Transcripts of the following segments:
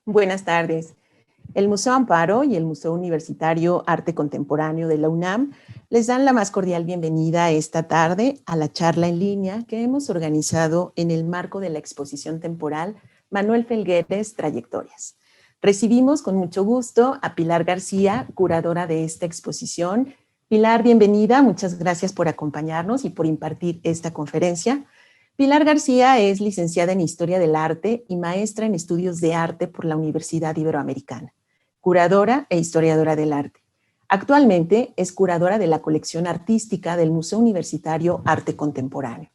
Buenas tardes. El Museo Amparo y el Museo Universitario Arte Contemporáneo de la UNAM les dan la más cordial bienvenida esta tarde a la charla en línea que hemos organizado en el marco de la exposición temporal Manuel Felgueres Trayectorias. Recibimos con mucho gusto a Pilar García, curadora de esta exposición. Pilar, bienvenida. Muchas gracias por acompañarnos y por impartir esta conferencia. Pilar García es licenciada en Historia del Arte y maestra en Estudios de Arte por la Universidad Iberoamericana, curadora e historiadora del arte. Actualmente es curadora de la colección artística del Museo Universitario Arte Contemporáneo.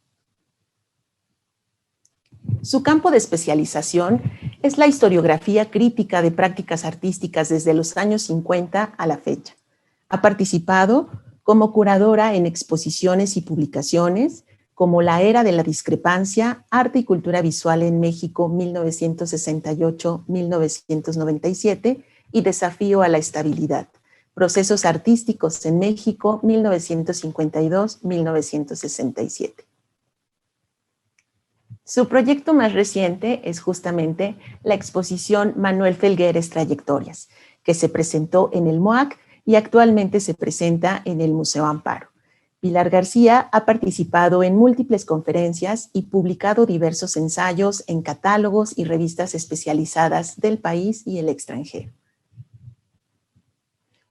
Su campo de especialización es la historiografía crítica de prácticas artísticas desde los años 50 a la fecha. Ha participado como curadora en exposiciones y publicaciones como La Era de la Discrepancia, Arte y Cultura Visual en México 1968-1997 y Desafío a la Estabilidad, Procesos Artísticos en México 1952-1967. Su proyecto más reciente es justamente la exposición Manuel Felgueres Trayectorias, que se presentó en el MOAC y actualmente se presenta en el Museo Amparo. Pilar García ha participado en múltiples conferencias y publicado diversos ensayos en catálogos y revistas especializadas del país y el extranjero.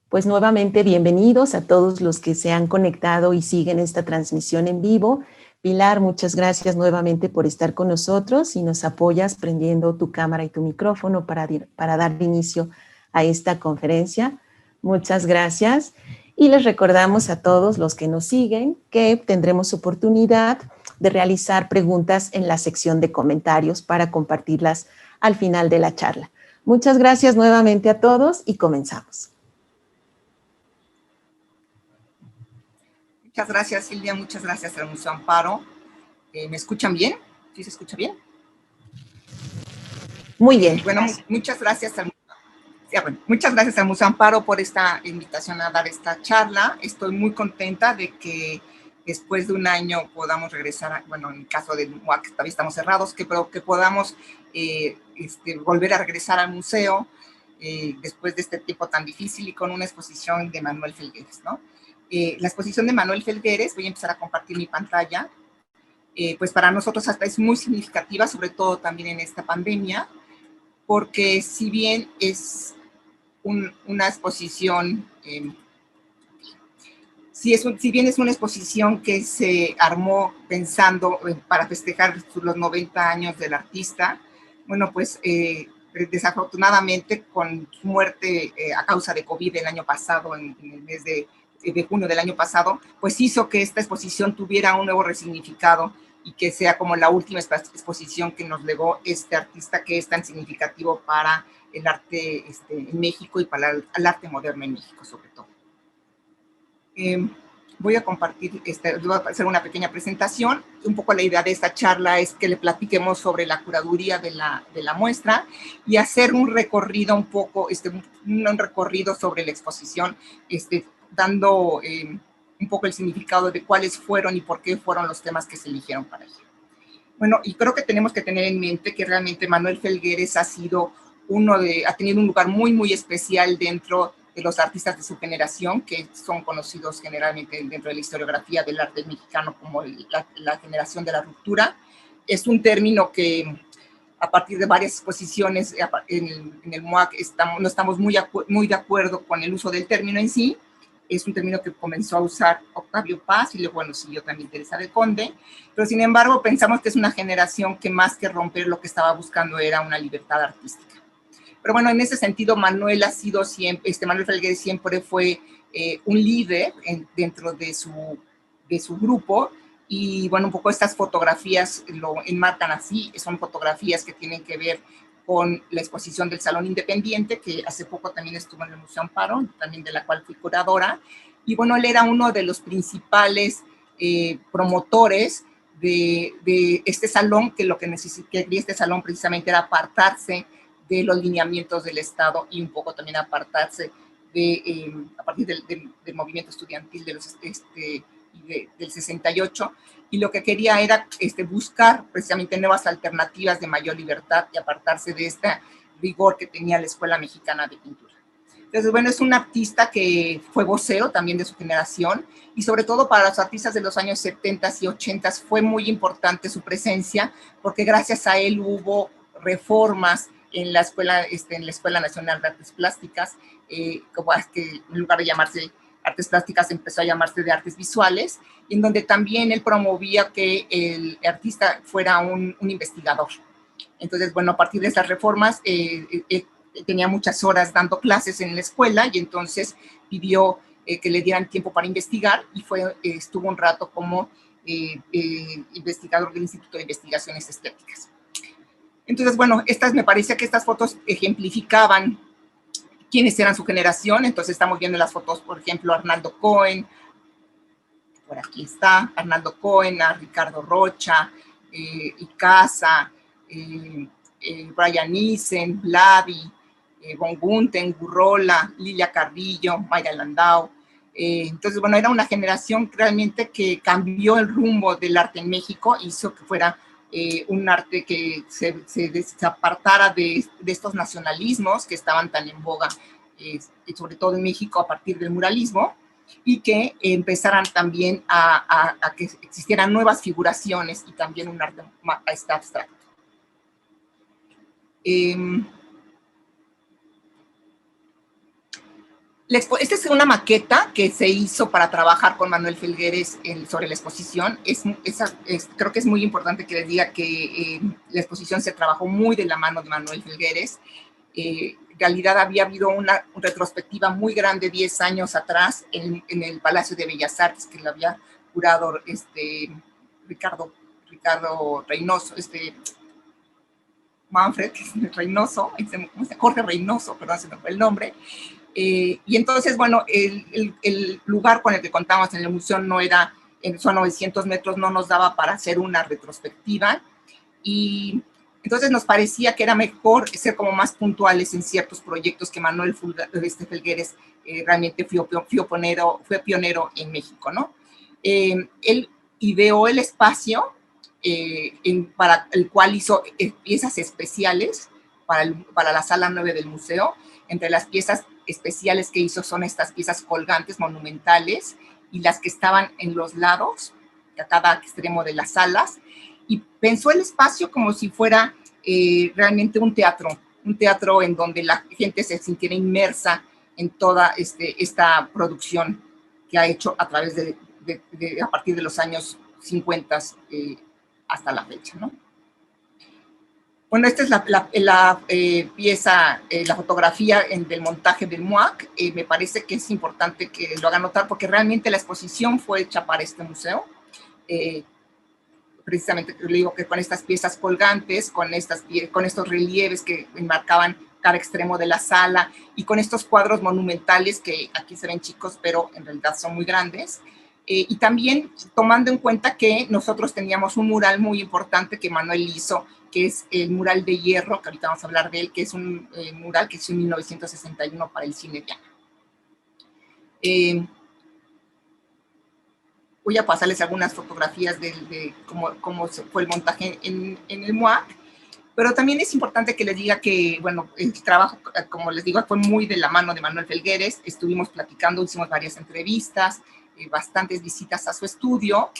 Pues nuevamente bienvenidos a todos los que se han conectado y siguen esta transmisión en vivo. Pilar, muchas gracias nuevamente por estar con nosotros y nos apoyas prendiendo tu cámara y tu micrófono para dar inicio a esta conferencia. Muchas gracias. Y les recordamos a todos los que nos siguen que tendremos oportunidad de realizar preguntas en la sección de comentarios para compartirlas al final de la charla. Muchas gracias nuevamente a todos y comenzamos. Muchas gracias, Silvia. Muchas gracias al Museo Amparo. ¿Me escuchan bien? ¿Sí se escucha bien? Muy bien. Bueno, muchas gracias al Museo Amparo por esta invitación a dar esta charla. Estoy muy contenta de que después de un año podamos regresar, bueno, en el caso del MUAC todavía estamos cerrados, que podamos volver a regresar al museo después de este tiempo tan difícil y con una exposición de Manuel Felgueres, ¿no? La exposición de Manuel Felgueres, voy a empezar a compartir mi pantalla, pues para nosotros hasta es muy significativa, sobre todo también en esta pandemia, porque si bien es una exposición, si bien es una exposición que se armó pensando para festejar los 90 años del artista, bueno, pues desafortunadamente con su muerte a causa de COVID el año pasado, en el mes de junio del año pasado, pues hizo que esta exposición tuviera un nuevo resignificado y que sea como la última exposición que nos legó este artista que es tan significativo para el arte en México y para el arte moderno en México, sobre todo. Voy a compartir, voy a hacer una pequeña presentación. Un poco la idea de esta charla es que le platiquemos sobre la curaduría de la muestra y hacer un recorrido un poco, un recorrido sobre la exposición, dando un poco el significado de cuáles fueron y por qué fueron los temas que se eligieron para ella. Bueno, y creo que tenemos que tener en mente que realmente Manuel Felgueres ha tenido un lugar muy, muy especial dentro de los artistas de su generación, que son conocidos generalmente dentro de la historiografía del arte mexicano como la generación de la ruptura. Es un término que a partir de varias exposiciones en el MUAC no estamos muy de acuerdo con el uso del término en sí. Es un término que comenzó a usar Octavio Paz y luego, bueno, siguió también Teresa del Conde, pero sin embargo pensamos que es una generación que más que romper lo que estaba buscando era una libertad artística. Pero bueno, en ese sentido Manuel ha sido siempre, Manuel Felgueres siempre fue un líder dentro de su grupo y bueno, un poco estas fotografías lo enmarcan así, son fotografías que tienen que ver con la exposición del Salón Independiente, que hace poco también estuvo en el Museo Amparo, también de la cual fui curadora, y bueno, él era uno de los principales promotores de este salón, que lo que quería este salón precisamente era apartarse de los lineamientos del Estado y un poco también apartarse a partir del movimiento estudiantil del 68, y lo que quería era buscar precisamente nuevas alternativas de mayor libertad y apartarse de rigor que tenía la Escuela Mexicana de Pintura. Entonces, bueno, es un artista que fue vocero también de su generación y sobre todo para los artistas de los años 70 y 80 fue muy importante su presencia porque gracias a él hubo reformas en la Escuela Nacional de Artes Plásticas, como es que en lugar de llamarse Artes Plásticas empezó a llamarse de Artes Visuales, en donde también él promovía que el artista fuera un investigador. Entonces, bueno, a partir de estas reformas, tenía muchas horas dando clases en la escuela y entonces pidió que le dieran tiempo para investigar y estuvo un rato como investigador del Instituto de Investigaciones Estéticas. Entonces, bueno, me parecía que estas fotos ejemplificaban quiénes eran su generación. Entonces estamos viendo las fotos, por ejemplo, Arnaldo Cohen, por aquí está, Arnaldo Cohen, a Ricardo Rocha, Icaza, Brian Eisen, Vladi, Von Gunten, Gurrola, Lilia Carrillo, Maya Landau. Entonces, bueno, era una generación realmente que cambió el rumbo del arte en México, hizo que fuera un arte que se apartara de estos nacionalismos que estaban tan en boga, sobre todo en México a partir del muralismo, y que empezaran también a que existieran nuevas figuraciones y también un arte más abstracto. Esta es una maqueta que se hizo para trabajar con Manuel Felgueres sobre la exposición. Creo que es muy importante que les diga que la exposición se trabajó muy de la mano de Manuel Felgueres. En realidad había habido una retrospectiva muy grande 10 años atrás en el Palacio de Bellas Artes, que lo había curado Ricardo Reynoso, Manfred Reynoso, Jorge Reynoso, perdón, se me fue el nombre. Y entonces, bueno, el lugar con el que contamos en el museo son 900 metros, no nos daba para hacer una retrospectiva. Y entonces nos parecía que era mejor ser como más puntuales en ciertos proyectos que Manuel Felgueres realmente fue pionero en México, ¿no? Él ideó el espacio para el cual hizo piezas especiales para la sala 9 del museo. Entre las piezas especiales que hizo son estas piezas colgantes monumentales y las que estaban en los lados, a cada extremo de las salas, y pensó el espacio como si fuera realmente un teatro en donde la gente se sintiera inmersa en toda esta producción que ha hecho a través a partir de los años 50 hasta la fecha, ¿no? Bueno, esta es la pieza, la fotografía del montaje del MUAC. Me parece que es importante que lo hagan notar porque realmente la exposición fue hecha para este museo. Precisamente le digo que con estas piezas colgantes, con estos relieves que enmarcaban cada extremo de la sala y con estos cuadros monumentales que aquí se ven chicos, pero en realidad son muy grandes. Y también tomando en cuenta que nosotros teníamos un mural muy importante que Manuel hizo, que es el mural de hierro, que ahorita vamos a hablar de él, que es un mural que hizo en 1961 para el Cine Diana. Voy a pasarles algunas fotografías de cómo fue el montaje en el MUAC, pero también es importante que les diga que, bueno, el trabajo, como les digo, fue muy de la mano de Manuel Felgueres. Estuvimos platicando, hicimos varias entrevistas, bastantes visitas a su estudio,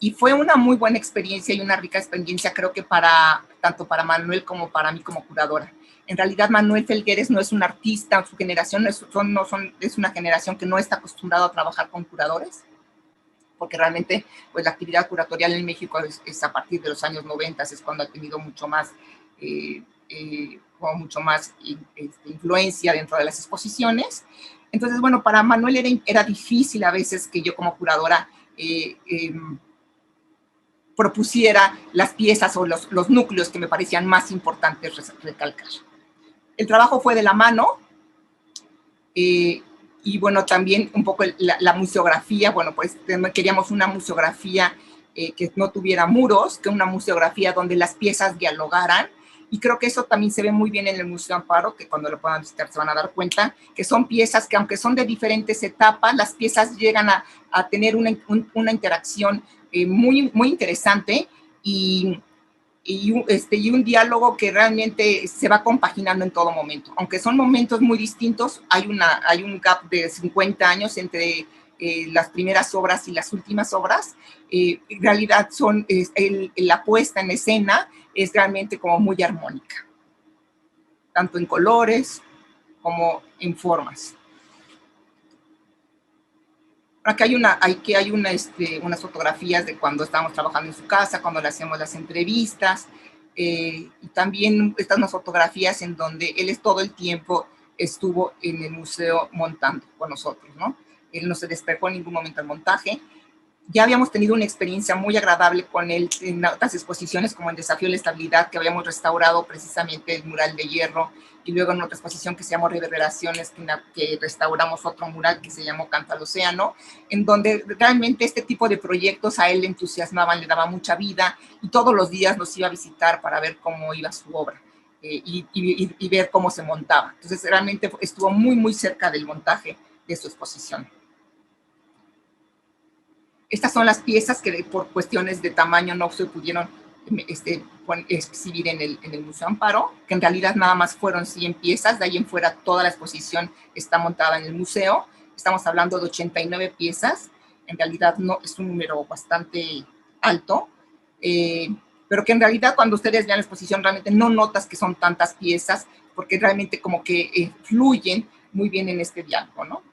y fue una muy buena experiencia y una rica experiencia, creo que tanto para Manuel como para mí como curadora. En realidad, Manuel Felgueres no es un artista, su generación es una generación que no está acostumbrada a trabajar con curadores, porque realmente pues, la actividad curatorial en México es a partir de los años 90, es cuando ha tenido mucho más influencia dentro de las exposiciones. Entonces, bueno, para Manuel era difícil a veces que yo como curadora propusiera las piezas o los núcleos que me parecían más importantes recalcar. El trabajo fue de la mano, y bueno, también un poco la museografía, bueno, pues queríamos una museografía que no tuviera muros, que una museografía donde las piezas dialogaran, y creo que eso también se ve muy bien en el Museo Amparo, que cuando lo puedan visitar se van a dar cuenta, que son piezas que aunque son de diferentes etapas, las piezas llegan a tener una interacción muy, muy interesante, y y un diálogo que realmente se va compaginando en todo momento. Aunque son momentos muy distintos, hay un gap de 50 años entre las primeras obras y las últimas obras. En realidad la puesta en escena es realmente como muy armónica, tanto en colores como en formas. Aquí hay unas fotografías de cuando estábamos trabajando en su casa, cuando le hacemos las entrevistas, y también están unas fotografías en donde él todo el tiempo estuvo en el museo montando con nosotros, ¿no? Él no se despegó en ningún momento del montaje. Ya habíamos tenido una experiencia muy agradable con él en otras exposiciones, como en Desafío de la Estabilidad, que habíamos restaurado precisamente el mural de hierro, y luego en otra exposición que se llamó Reverberaciones, que restauramos otro mural que se llamó Canta al Océano, en donde realmente este tipo de proyectos a él le entusiasmaban, le daba mucha vida, y todos los días nos iba a visitar para ver cómo iba su obra y ver cómo se montaba. Entonces realmente estuvo muy, muy cerca del montaje de su exposición. Estas son las piezas que por cuestiones de tamaño no se pudieron exhibir en el Museo Amparo, que en realidad nada más fueron 100 piezas, de ahí en fuera toda la exposición está montada en el museo. Estamos hablando de 89 piezas, en realidad no es un número bastante alto, pero que en realidad cuando ustedes vean la exposición realmente no notas que son tantas piezas, porque realmente como que fluyen muy bien en este diálogo, ¿no?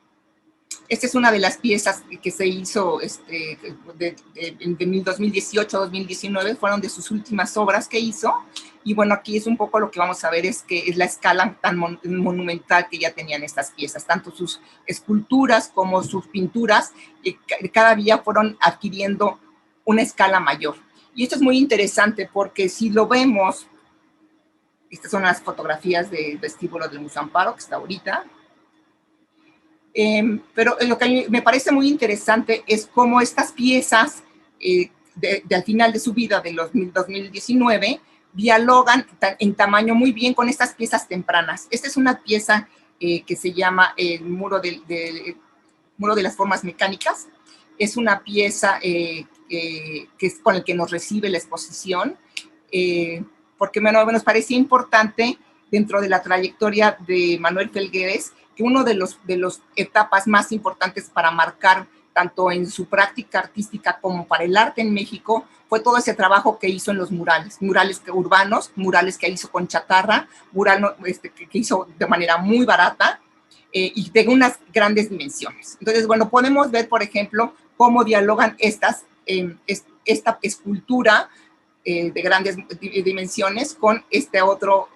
Esta es una de las piezas que se hizo de 2018-2019, fueron de sus últimas obras que hizo. Y bueno, aquí es un poco lo que vamos a ver, es que es la escala tan monumental que ya tenían estas piezas, tanto sus esculturas como sus pinturas, cada día fueron adquiriendo una escala mayor. Y esto es muy interesante porque si lo vemos, estas son las fotografías del vestíbulo del Museo Amparo, que está ahorita. Pero lo que me parece muy interesante es cómo estas piezas al final de su vida, de los 2019, dialogan en tamaño muy bien con estas piezas tempranas. Esta es una pieza que se llama el muro de las formas mecánicas. Es una pieza que es con el que nos recibe la exposición, porque nos parecía importante dentro de la trayectoria de Manuel Felgueres, que uno de las etapas más importantes para marcar tanto en su práctica artística como para el arte en México fue todo ese trabajo que hizo en los murales urbanos, murales que hizo con chatarra, que hizo de manera muy barata y de unas grandes dimensiones. Entonces, bueno, podemos ver, por ejemplo, cómo dialogan esta escultura de grandes dimensiones con este otro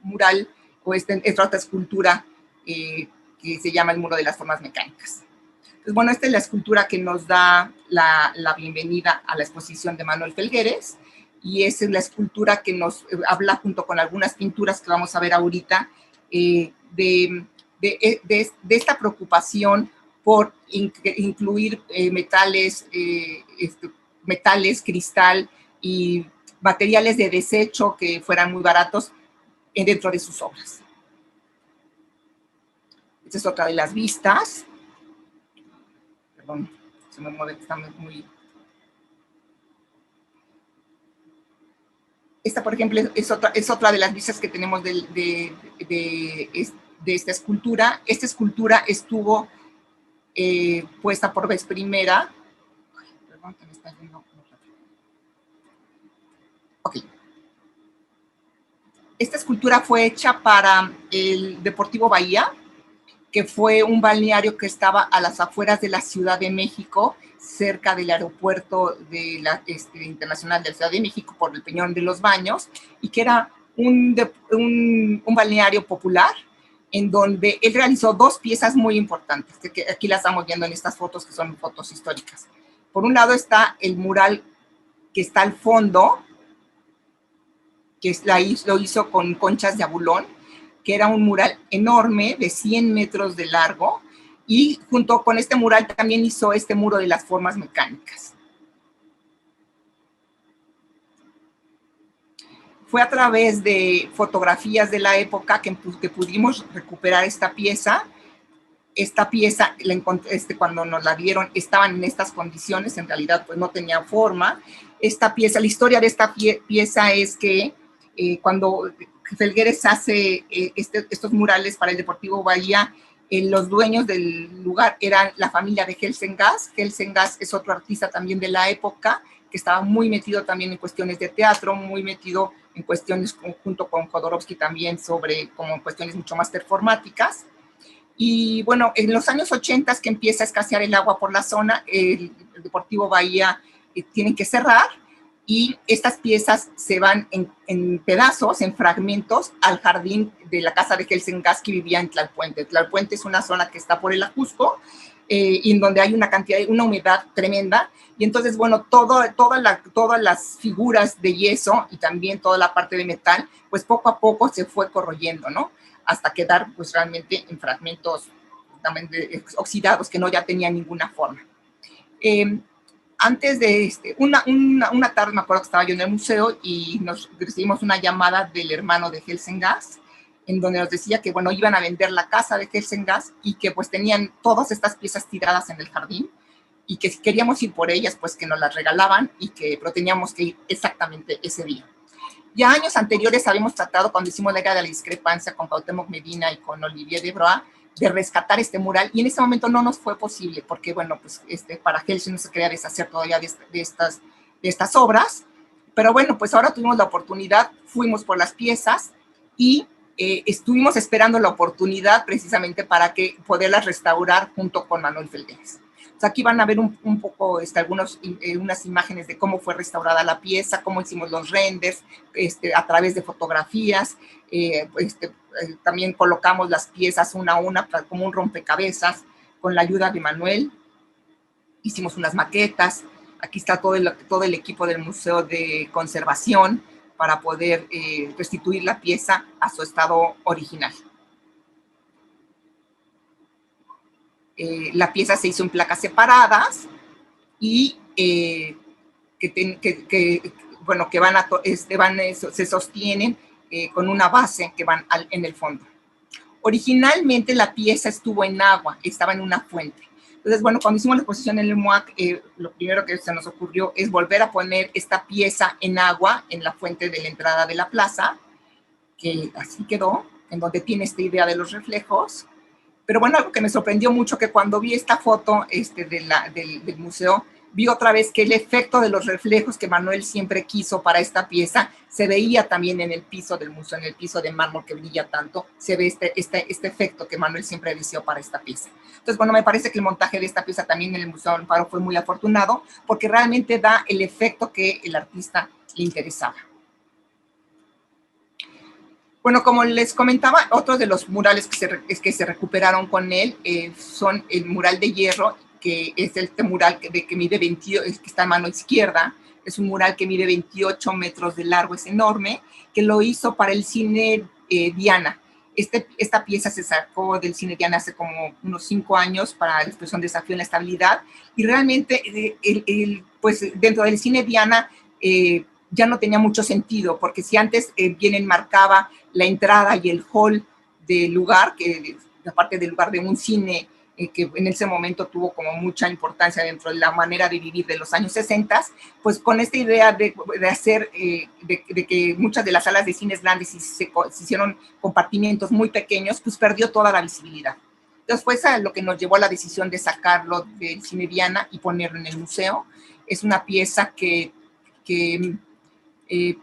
mural o esta otra escultura que se llama el muro de las formas mecánicas. Entonces, bueno, esta es la escultura que nos da la bienvenida a la exposición de Manuel Felgueres, y esa es la escultura que nos habla junto con algunas pinturas que vamos a ver ahorita de esta preocupación por incluir metales, cristal y materiales de desecho que fueran muy baratos dentro de sus obras. Esta es otra de las vistas. Perdón, se me mueve, está muy... Esta, por ejemplo, es otra de las vistas que tenemos de esta escultura. Esta escultura estuvo puesta por vez primera. Perdón, que me está yendo. Ok. Esta escultura fue hecha para el Deportivo Bahía, que fue un balneario que estaba a las afueras de la Ciudad de México, cerca del aeropuerto internacional de la Ciudad de México, por el Peñón de los Baños, y que era un balneario popular, en donde él realizó dos piezas muy importantes, que aquí las estamos viendo en estas fotos, que son fotos históricas. Por un lado está el mural que está al fondo, que lo hizo con conchas de abulón, que era un mural enorme de 100 metros de largo, y junto con este mural también hizo este muro de las formas mecánicas. Fue a través de fotografías de la época que pudimos recuperar esta pieza, esta pieza, cuando nos la dieron, estaban en estas condiciones, en realidad pues no tenía forma. Esta pieza, la historia de esta pieza es que cuando Felgueres hace estos murales para el Deportivo Bahía, los dueños del lugar eran la familia de Gelsengas. Gelsengas es otro artista también de la época, que estaba muy metido también en cuestiones de teatro, muy metido en cuestiones junto con Jodorowsky también sobre como cuestiones mucho más performáticas. Y bueno, en los años 80 que empieza a escasear el agua por la zona, el Deportivo Bahía tienen que cerrar y estas piezas se van en pedazos, en fragmentos, al jardín de la casa de Gelsengas que vivía en Tlalpuente. Tlalpuente es una zona que está por el Ajusco, y en donde hay una humedad tremenda, y entonces, bueno, todas las figuras de yeso y también toda la parte de metal, pues poco a poco se fue corroyendo, ¿no? Hasta quedar pues realmente en fragmentos también oxidados que no ya tenían ninguna forma. Antes de una tarde me acuerdo que estaba yo en el museo y nos recibimos una llamada del hermano de Gelsengas, en donde nos decía que, bueno, iban a vender la casa de Gelsengas y que pues tenían todas estas piezas tiradas en el jardín y que si queríamos ir por ellas, pues que nos las regalaban pero teníamos que ir exactamente ese día. Ya años anteriores habíamos tratado, cuando hicimos la Era de la Discrepancia con Cuauhtémoc Medina y con Olivier Debrois, de rescatar este mural, y en ese momento no nos fue posible, porque, bueno, pues para Gelsen no se quería deshacer todavía de estas obras, pero bueno, pues ahora tuvimos la oportunidad, fuimos por las piezas y estuvimos esperando la oportunidad precisamente para poderlas restaurar junto con Manuel Felgueres. Aquí van a ver un poco unas imágenes de cómo fue restaurada la pieza, cómo hicimos los renders a través de fotografías. También colocamos las piezas una a una como un rompecabezas con la ayuda de Manuel. Hicimos unas maquetas. Aquí está todo el equipo del Museo de Conservación para poder restituir la pieza a su estado original. La pieza se hizo en placas separadas y se sostienen con una base que van en el fondo. Originalmente la pieza estuvo en agua, estaba en una fuente. Entonces, bueno, cuando hicimos la exposición en el MUAC, lo primero que se nos ocurrió es volver a poner esta pieza en agua en la fuente de la entrada de la plaza, que así quedó, en donde tiene esta idea de los reflejos. Pero bueno, algo que me sorprendió mucho, que cuando vi esta foto del museo, vi otra vez que el efecto de los reflejos que Manuel siempre quiso para esta pieza se veía también en el piso del museo, en el piso de mármol que brilla tanto, se ve este efecto que Manuel siempre deseó para esta pieza. Entonces, bueno, me parece que el montaje de esta pieza también en el Museo Amparo fue muy afortunado, porque realmente da el efecto que el artista le interesaba. Bueno, como les comentaba, otros de los murales que se recuperaron con él son el mural de hierro, que es este mural que mide 28, que está en mano izquierda. Es un mural que mide 28 metros de largo, es enorme, que lo hizo para el Cine Diana. Esta pieza se sacó del Cine Diana hace como unos 5 años para la exposición Desafío en la Estabilidad, y realmente pues dentro del Cine Diana ya no tenía mucho sentido, porque si antes bien enmarcaba la entrada y el hall del lugar, que la parte del lugar de un cine que en ese momento tuvo como mucha importancia dentro de la manera de vivir de los años 60, pues con esta idea de hacer, de que muchas de las salas de cines grandes se hicieron compartimientos muy pequeños, pues perdió toda la visibilidad. Entonces fue lo que nos llevó a la decisión de sacarlo del Cine Diana y ponerlo en el museo. Es una pieza que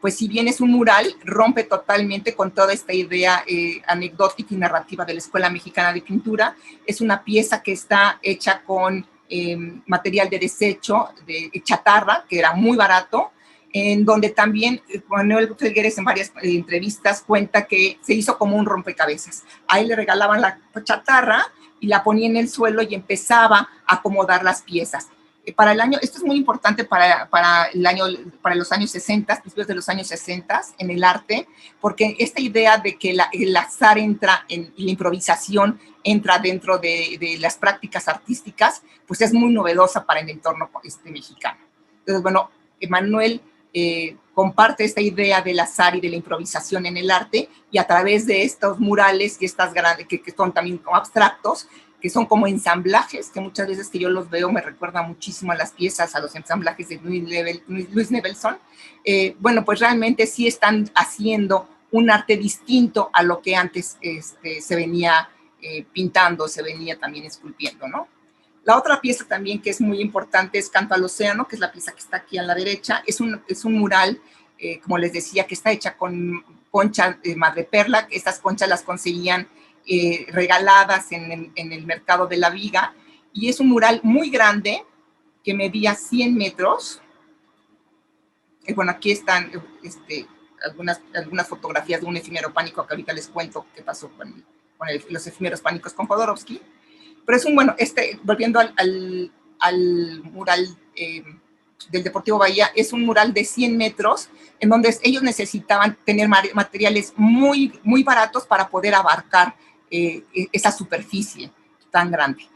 pues si bien es un mural, rompe totalmente con toda esta idea anecdótica y narrativa de la Escuela Mexicana de Pintura. Es una pieza que está hecha con material de desecho, de chatarra, que era muy barato, en donde también Manuel Felgueres en varias entrevistas cuenta que se hizo como un rompecabezas. A él le regalaban la chatarra y la ponía en el suelo y empezaba a acomodar las piezas. Para el año, esto es muy importante para los años 60, principios de los años 60 en el arte, porque esta idea de que el azar entra y la improvisación entra dentro de las prácticas artísticas, pues es muy novedosa para el entorno mexicano. Entonces, bueno, Manuel comparte esta idea del azar y de la improvisación en el arte, y a través de estos murales y estas grandes, que son también como abstractos, que son como ensamblajes, que muchas veces que yo los veo me recuerda muchísimo a las piezas, a los ensamblajes de Louis Nevelson. Bueno, pues realmente sí están haciendo un arte distinto a lo que antes se venía pintando, se venía también esculpiendo, ¿no? La otra pieza también que es muy importante es Canto al Océano, que es la pieza que está aquí a la derecha. Es un mural, como les decía, que está hecha con concha de madreperla. Estas conchas las conseguían regaladas en el mercado de la Viga, y es un mural muy grande que medía 100 metros. Bueno, aquí están algunas fotografías de un efímero pánico, que ahorita les cuento qué pasó con los efímeros pánicos con Jodorowsky. Pero es bueno, volviendo al mural del Deportivo Bahía, es un mural de 100 metros, en donde ellos necesitaban tener materiales muy, muy baratos para poder abarcar esa superficie tan grande.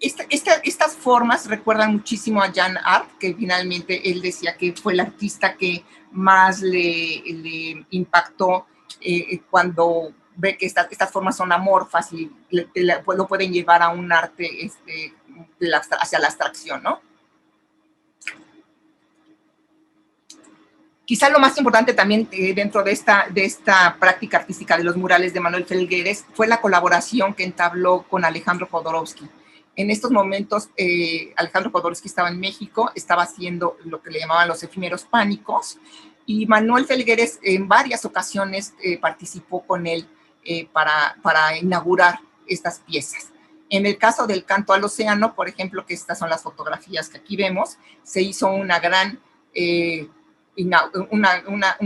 Estas formas recuerdan muchísimo a Jan Art, que finalmente él decía que fue el artista que más le impactó cuando ve que estas formas son amorfas y lo pueden llevar a un arte hacia la abstracción, ¿no? Quizá lo más importante también dentro de esta práctica artística de los murales de Manuel Felgueres fue la colaboración que entabló con Alejandro Jodorowsky. En estos momentos, Alejandro Jodorowsky estaba en México, estaba haciendo lo que le llamaban los efímeros pánicos, y Manuel Felgueres en varias ocasiones participó con él para inaugurar estas piezas. En el caso del Canto al Océano, por ejemplo, que estas son las fotografías que aquí vemos, se hizo un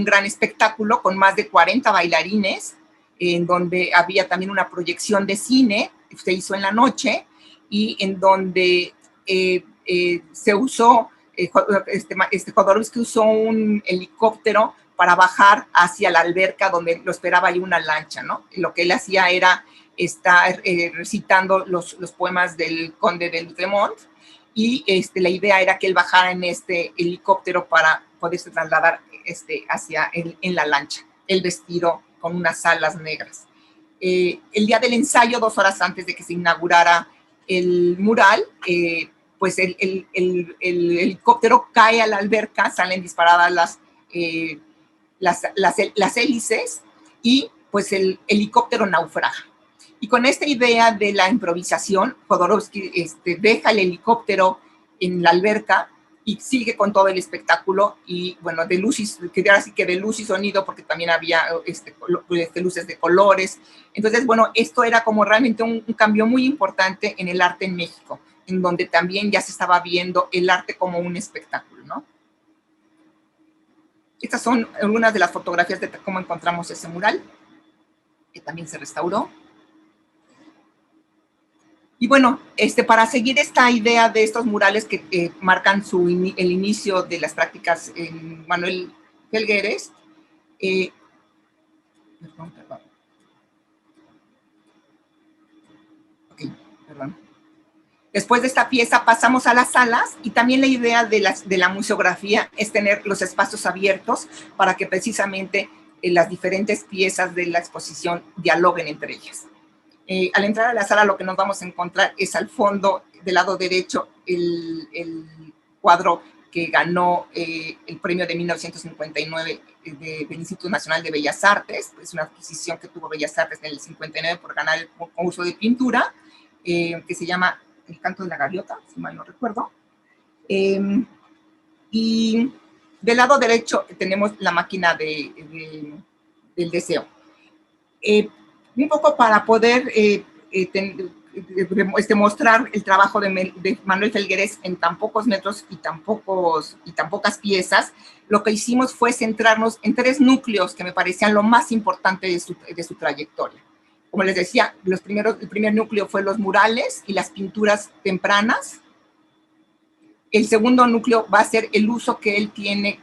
gran espectáculo con más de 40 bailarines, en donde había también una proyección de cine, se hizo en la noche, y en donde se usó, Jodorowsky usó un helicóptero para bajar hacia la alberca donde lo esperaba ahí una lancha, ¿no? Lo que él hacía era estar recitando los poemas del conde de Lutremont, y la idea era que él bajara en este helicóptero para poderse trasladar en la lancha, el vestido con unas alas negras. El día del ensayo, 2 horas antes de que se inaugurara el mural, pues el helicóptero cae a la alberca, salen disparadas las hélices, y pues el helicóptero naufraga. Y con esta idea de la improvisación, Jodorowsky deja el helicóptero en la alberca y sigue con todo el espectáculo, y bueno, de luz y sonido, porque también había luces de colores. Entonces, bueno, esto era como realmente un cambio muy importante en el arte en México, en donde también ya se estaba viendo el arte como un espectáculo, ¿no? Estas son algunas de las fotografías de cómo encontramos ese mural, que también se restauró. Y bueno, para seguir esta idea de estos murales que marcan el inicio de las prácticas en Manuel Felgueres, perdón. Después de esta pieza pasamos a las salas, y también la idea de la museografía es tener los espacios abiertos para que precisamente las diferentes piezas de la exposición dialoguen entre ellas. Al entrar a la sala, lo que nos vamos a encontrar es al fondo, del lado derecho, el cuadro que ganó el premio de 1959 del Instituto Nacional de Bellas Artes. Es una adquisición que tuvo Bellas Artes en el 59 por ganar el concurso de pintura, que se llama El Canto de la Gaviota, si mal no recuerdo. Y del lado derecho tenemos la máquina del deseo. Un poco para poder mostrar el trabajo de Manuel Felgueres en tan pocos metros y tan pocas piezas, lo que hicimos fue centrarnos en 3 núcleos que me parecían lo más importante de su trayectoria. Como les decía, el primer núcleo fue los murales y las pinturas tempranas. El segundo núcleo va a ser el uso que él tiene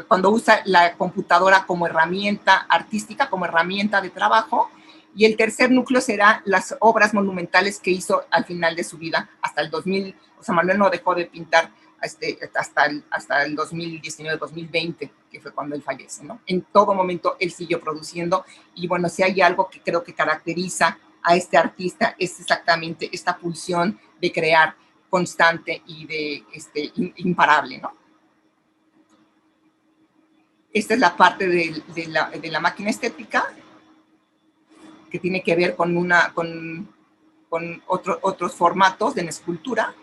cuando usa la computadora como herramienta artística, como herramienta de trabajo. Y el tercer núcleo será las obras monumentales que hizo al final de su vida, hasta el 2000. O sea, Manuel no dejó de pintar hasta el 2019-2020, que fue cuando él fallece, ¿no? En todo momento él siguió produciendo, y bueno, si hay algo que creo que caracteriza a este artista es exactamente esta pulsión de crear constante y de imparable, ¿no? Esta es la parte de la máquina estética, que tiene que ver con otros formatos de la escultura.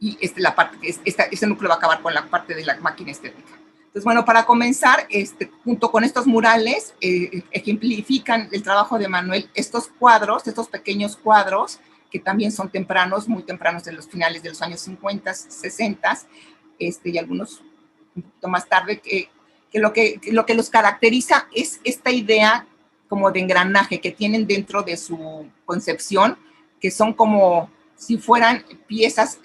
Y la parte, este núcleo va a acabar con la parte de la máquina estética. Entonces, bueno, para comenzar, junto con estos murales, ejemplifican el trabajo de Manuel estos cuadros, estos pequeños cuadros, que también son tempranos, muy tempranos, de los finales de los años 50, 60, y algunos un poquito más tarde, que lo que los caracteriza es esta idea como de engranaje que tienen dentro de su concepción, que son como si fueran piezas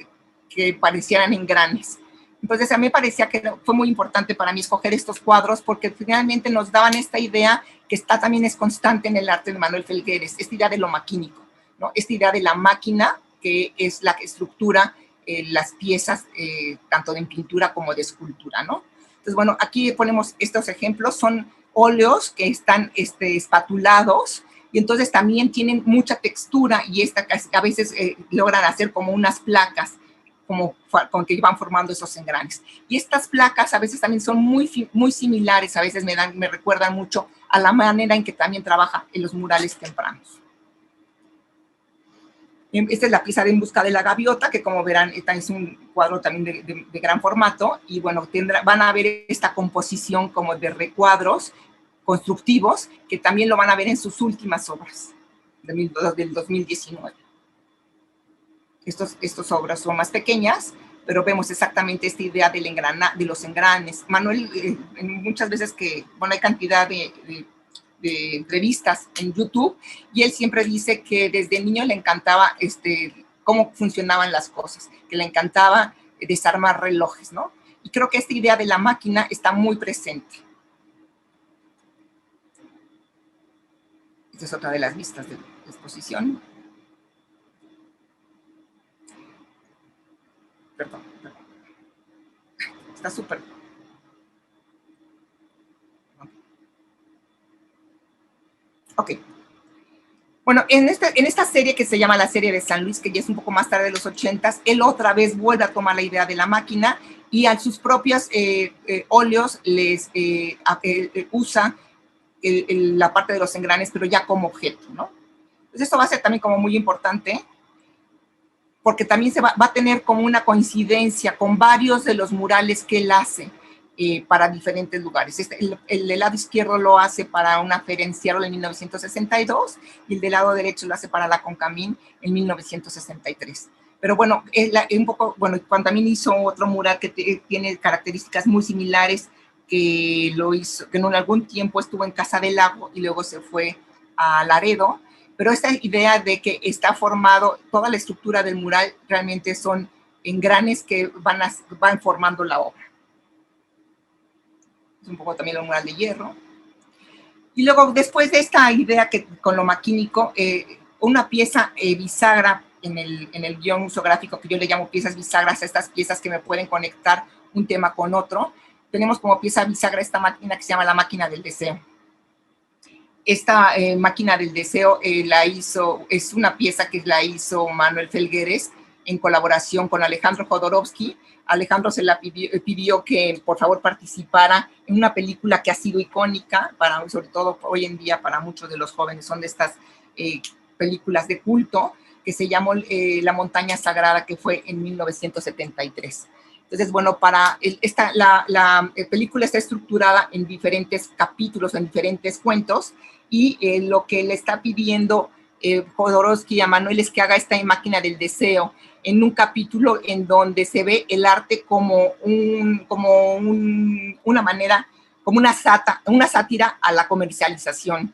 que parecieran engranes. Entonces, a mí me parecía que fue muy importante para mí escoger estos cuadros porque finalmente nos daban esta idea que también es constante en el arte de Manuel Felgueres, esta idea de lo maquínico, ¿no? Esta idea de la máquina, que es la que estructura las piezas, tanto de pintura como de escultura, ¿no? Entonces, bueno, aquí ponemos estos ejemplos, son óleos que están espatulados, y entonces también tienen mucha textura, y a veces logran hacer como unas placas, con que van formando esos engranes. Y estas placas a veces también son muy similares, a veces me recuerdan mucho a la manera en que también trabaja en los murales tempranos. Esta es la pieza de En busca de la gaviota, que como verán, es un cuadro también de gran formato, y bueno, van a ver esta composición como de recuadros constructivos, que también lo van a ver en sus últimas obras, del 2019. Estas obras son más pequeñas, pero vemos exactamente esta idea de los engranes. Manuel, muchas veces hay cantidad de entrevistas en YouTube, y él siempre dice que desde niño le encantaba cómo funcionaban las cosas, que le encantaba desarmar relojes, ¿no? Y creo que esta idea de la máquina está muy presente. Esta es otra de las vistas de la exposición. Perdón. Está súper. Ok. Bueno, en esta serie que se llama la serie de San Luis, que ya es un poco más tarde de los 80s, él otra vez vuelve a tomar la idea de la máquina, y a sus propios óleos les usa la parte de los engranes, pero ya como objeto, ¿no? Entonces esto va a ser también como muy importante, porque también va a tener como una coincidencia con varios de los murales que él hace para diferentes lugares. El del lado izquierdo lo hace para una feria en Seattle en 1962, y el del lado derecho lo hace para la Concamín en 1963. Pero bueno, cuando también hizo otro mural que tiene características muy similares, que lo hizo, que en algún tiempo estuvo en Casa del Lago y luego se fue a Laredo. Pero esta idea de que está formado, toda la estructura del mural realmente son engranes que van formando la obra. Es un poco también el mural de hierro. Y luego, después de esta idea que con lo maquínico, una pieza bisagra en el guión musográfico, que yo le llamo piezas bisagras, a estas piezas que me pueden conectar un tema con otro, tenemos como pieza bisagra esta máquina que se llama la máquina del deseo. Esta máquina del deseo es una pieza que la hizo Manuel Felgueres en colaboración con Alejandro Jodorowsky. Alejandro se la pidió que por favor participara en una película que ha sido icónica, sobre todo hoy en día para muchos de los jóvenes, son de estas películas de culto, que se llamó La Montaña Sagrada, que fue en 1973. Entonces, bueno, la película está estructurada en diferentes capítulos, en diferentes cuentos, y lo que le está pidiendo Jodorowsky a Manuel es que haga esta máquina del deseo en un capítulo en donde se ve el arte como una manera, como una sátira a la comercialización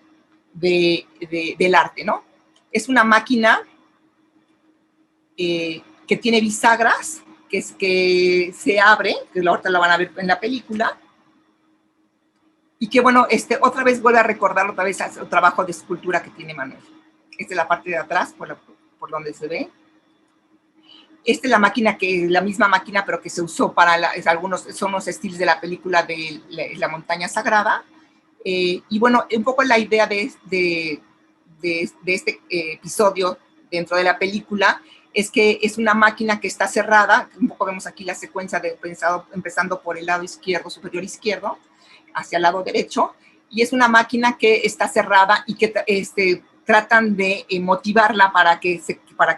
del arte, ¿no? Es una máquina que tiene bisagras, que se abre, que ahorita la van a ver en la película, y que, bueno, otra vez vuelve a recordar otra vez el trabajo de escultura que tiene Manuel. Esta es la parte de atrás, por donde se ve. Esta es la misma máquina, pero que se usó para son los estilos de la película de La Montaña Sagrada. Y bueno, un poco la idea de este episodio dentro de la película es que es una máquina que está cerrada. Un poco vemos aquí la secuencia empezando por el lado izquierdo, superior izquierdo, hacia el lado derecho, y es una máquina que está cerrada y que tratan de motivarla para que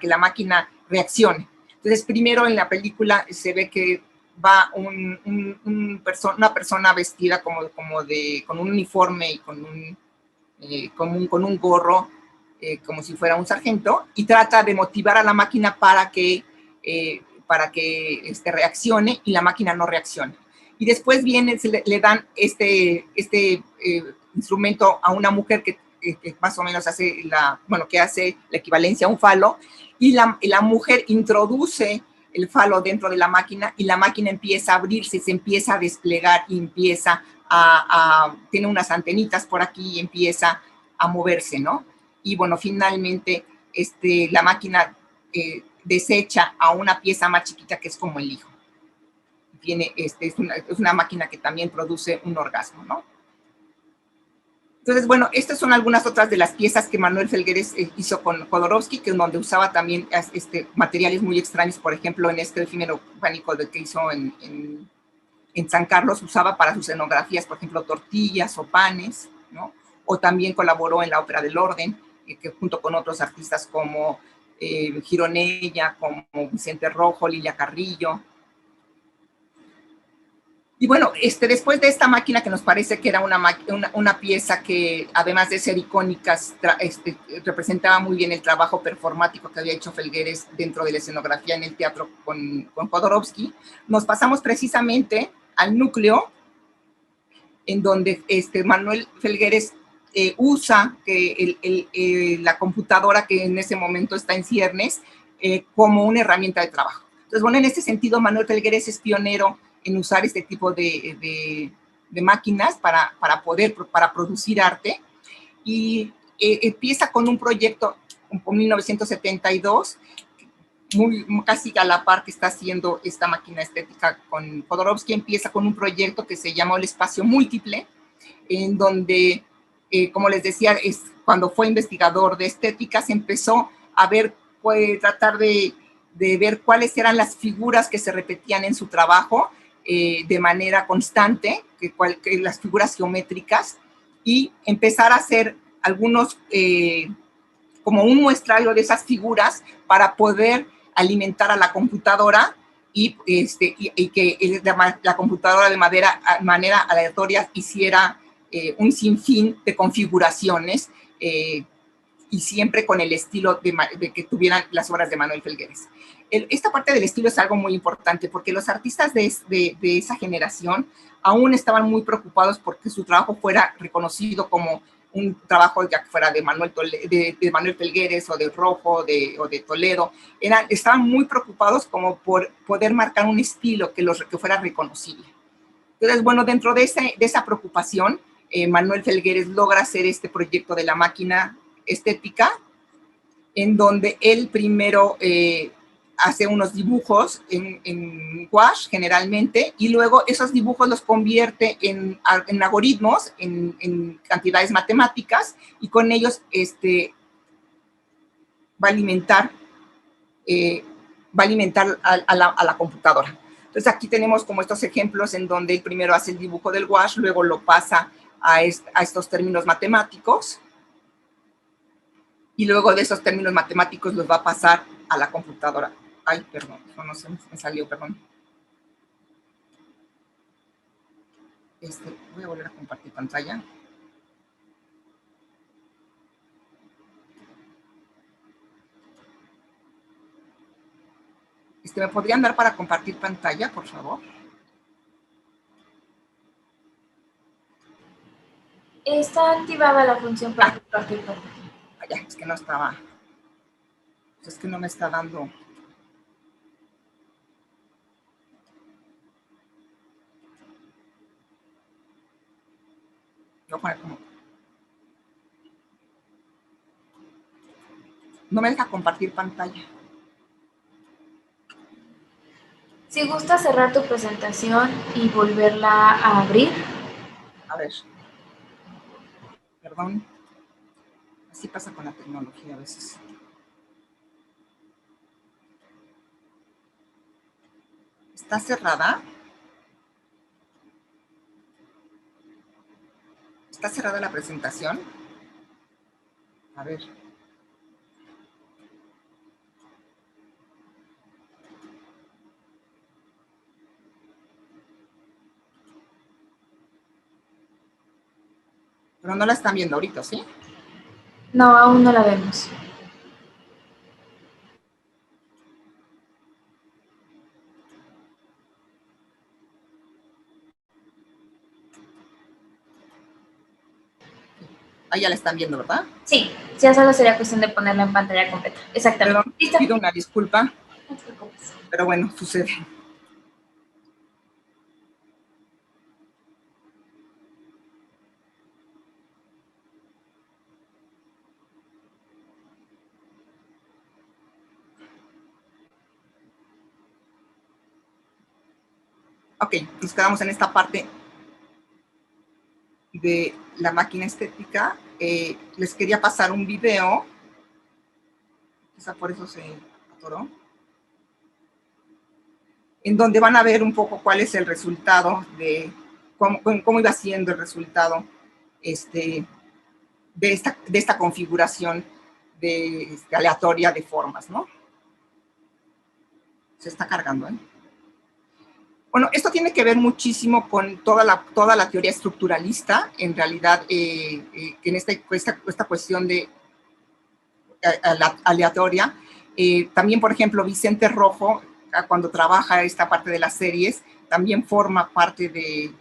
la máquina reaccione. Entonces, primero en la película se ve que va una persona vestida con un uniforme y con un gorro, como si fuera un sargento, y trata de motivar a la máquina para que reaccione, y la máquina no reacciona. Y después le dan este instrumento a una mujer que más o menos que hace la equivalencia a un falo, y la mujer introduce el falo dentro de la máquina, y la máquina empieza a abrirse, se empieza a desplegar, y empieza tiene unas antenitas por aquí y empieza a moverse, ¿no? Y bueno, finalmente la máquina desecha a una pieza más chiquita que es como el hijo. Es una máquina que también produce un orgasmo, ¿no? Entonces, bueno, estas son algunas otras de las piezas que Manuel Felgueres hizo con Jodorowsky, donde usaba también materiales muy extraños. Por ejemplo, en este efímero pánico que hizo en San Carlos, usaba para sus escenografías, por ejemplo, tortillas o panes, ¿no? O también colaboró en la Ópera del Orden, que junto con otros artistas como Gironella, como Vicente Rojo, Lilia Carrillo. Y bueno, después de esta máquina, que nos parece que era una pieza que, además de ser icónica, representaba muy bien el trabajo performático que había hecho Felgueres dentro de la escenografía en el teatro con Jodorowsky, nos pasamos precisamente al núcleo, en donde Manuel Felgueres usa la computadora, que en ese momento está en ciernes, como una herramienta de trabajo. Entonces, bueno, en este sentido, Manuel Felgueres es pionero en usar este tipo de máquinas para producir arte, y empieza con un proyecto en 1972, casi a la par que está haciendo esta máquina estética con Jodorowsky. Empieza con un proyecto que se llamó El Espacio Múltiple, en donde, como les decía, cuando fue investigador de estética, se empezó a tratar de ver cuáles eran las figuras que se repetían en su trabajo de manera constante, que las figuras geométricas, y empezar a hacer algunos, como un muestrario de esas figuras para poder alimentar a la computadora, y que la computadora de manera aleatoria hiciera un sinfín de configuraciones, y siempre con el estilo de que tuvieran las obras de Manuel Felgueres. Esta parte del estilo es algo muy importante, porque los artistas de esa generación aún estaban muy preocupados porque su trabajo fuera reconocido como un trabajo ya que fuera de Manuel Felgueres, o de Rojo, o de Toledo. Estaban muy preocupados como por poder marcar un estilo que fuera reconocible. Entonces, bueno, dentro de esa preocupación, Manuel Felgueres logra hacer este proyecto de la máquina estética, en donde él primero hace unos dibujos en gouache generalmente, y luego esos dibujos los convierte en algoritmos, en cantidades matemáticas, y con ellos va a alimentar a la computadora. Entonces aquí tenemos como estos ejemplos en donde él primero hace el dibujo del gouache, luego lo pasa a estos términos matemáticos, y luego de esos términos matemáticos los va a pasar a la computadora. Ay, perdón, no se me salió, perdón. Voy a volver a compartir pantalla. ¿Me podrían dar para compartir pantalla, por favor? Está activada la función para compartir pantalla. Ya, es que no estaba. Es que no me está dando. Voy a poner como. No me deja compartir pantalla. Si gusta cerrar tu presentación y volverla a abrir. A ver. Perdón. Así pasa con la tecnología a veces. ¿Está cerrada? ¿Está cerrada la presentación? A ver. Pero no la están viendo ahorita, ¿sí? No, aún no la vemos. Ahí ya la están viendo, ¿verdad? Sí, ya solo sería cuestión de ponerla en pantalla completa. Exactamente. Perdón, ¿Listo? pido una disculpa, No te preocupes. pero bueno, sucede. Ok, nos quedamos en esta parte de la máquina estética. Les quería pasar un video. Quizá por eso se atoró. En donde van a ver un poco cuál es el resultado de cómo iba siendo el resultado de esta configuración aleatoria de formas, ¿no? Se está cargando, ¿eh? Bueno, esto tiene que ver muchísimo con toda la teoría estructuralista, en realidad, en esta cuestión de aleatoria. También, por ejemplo, Vicente Rojo, cuando trabaja esta parte de las series, también forma parte de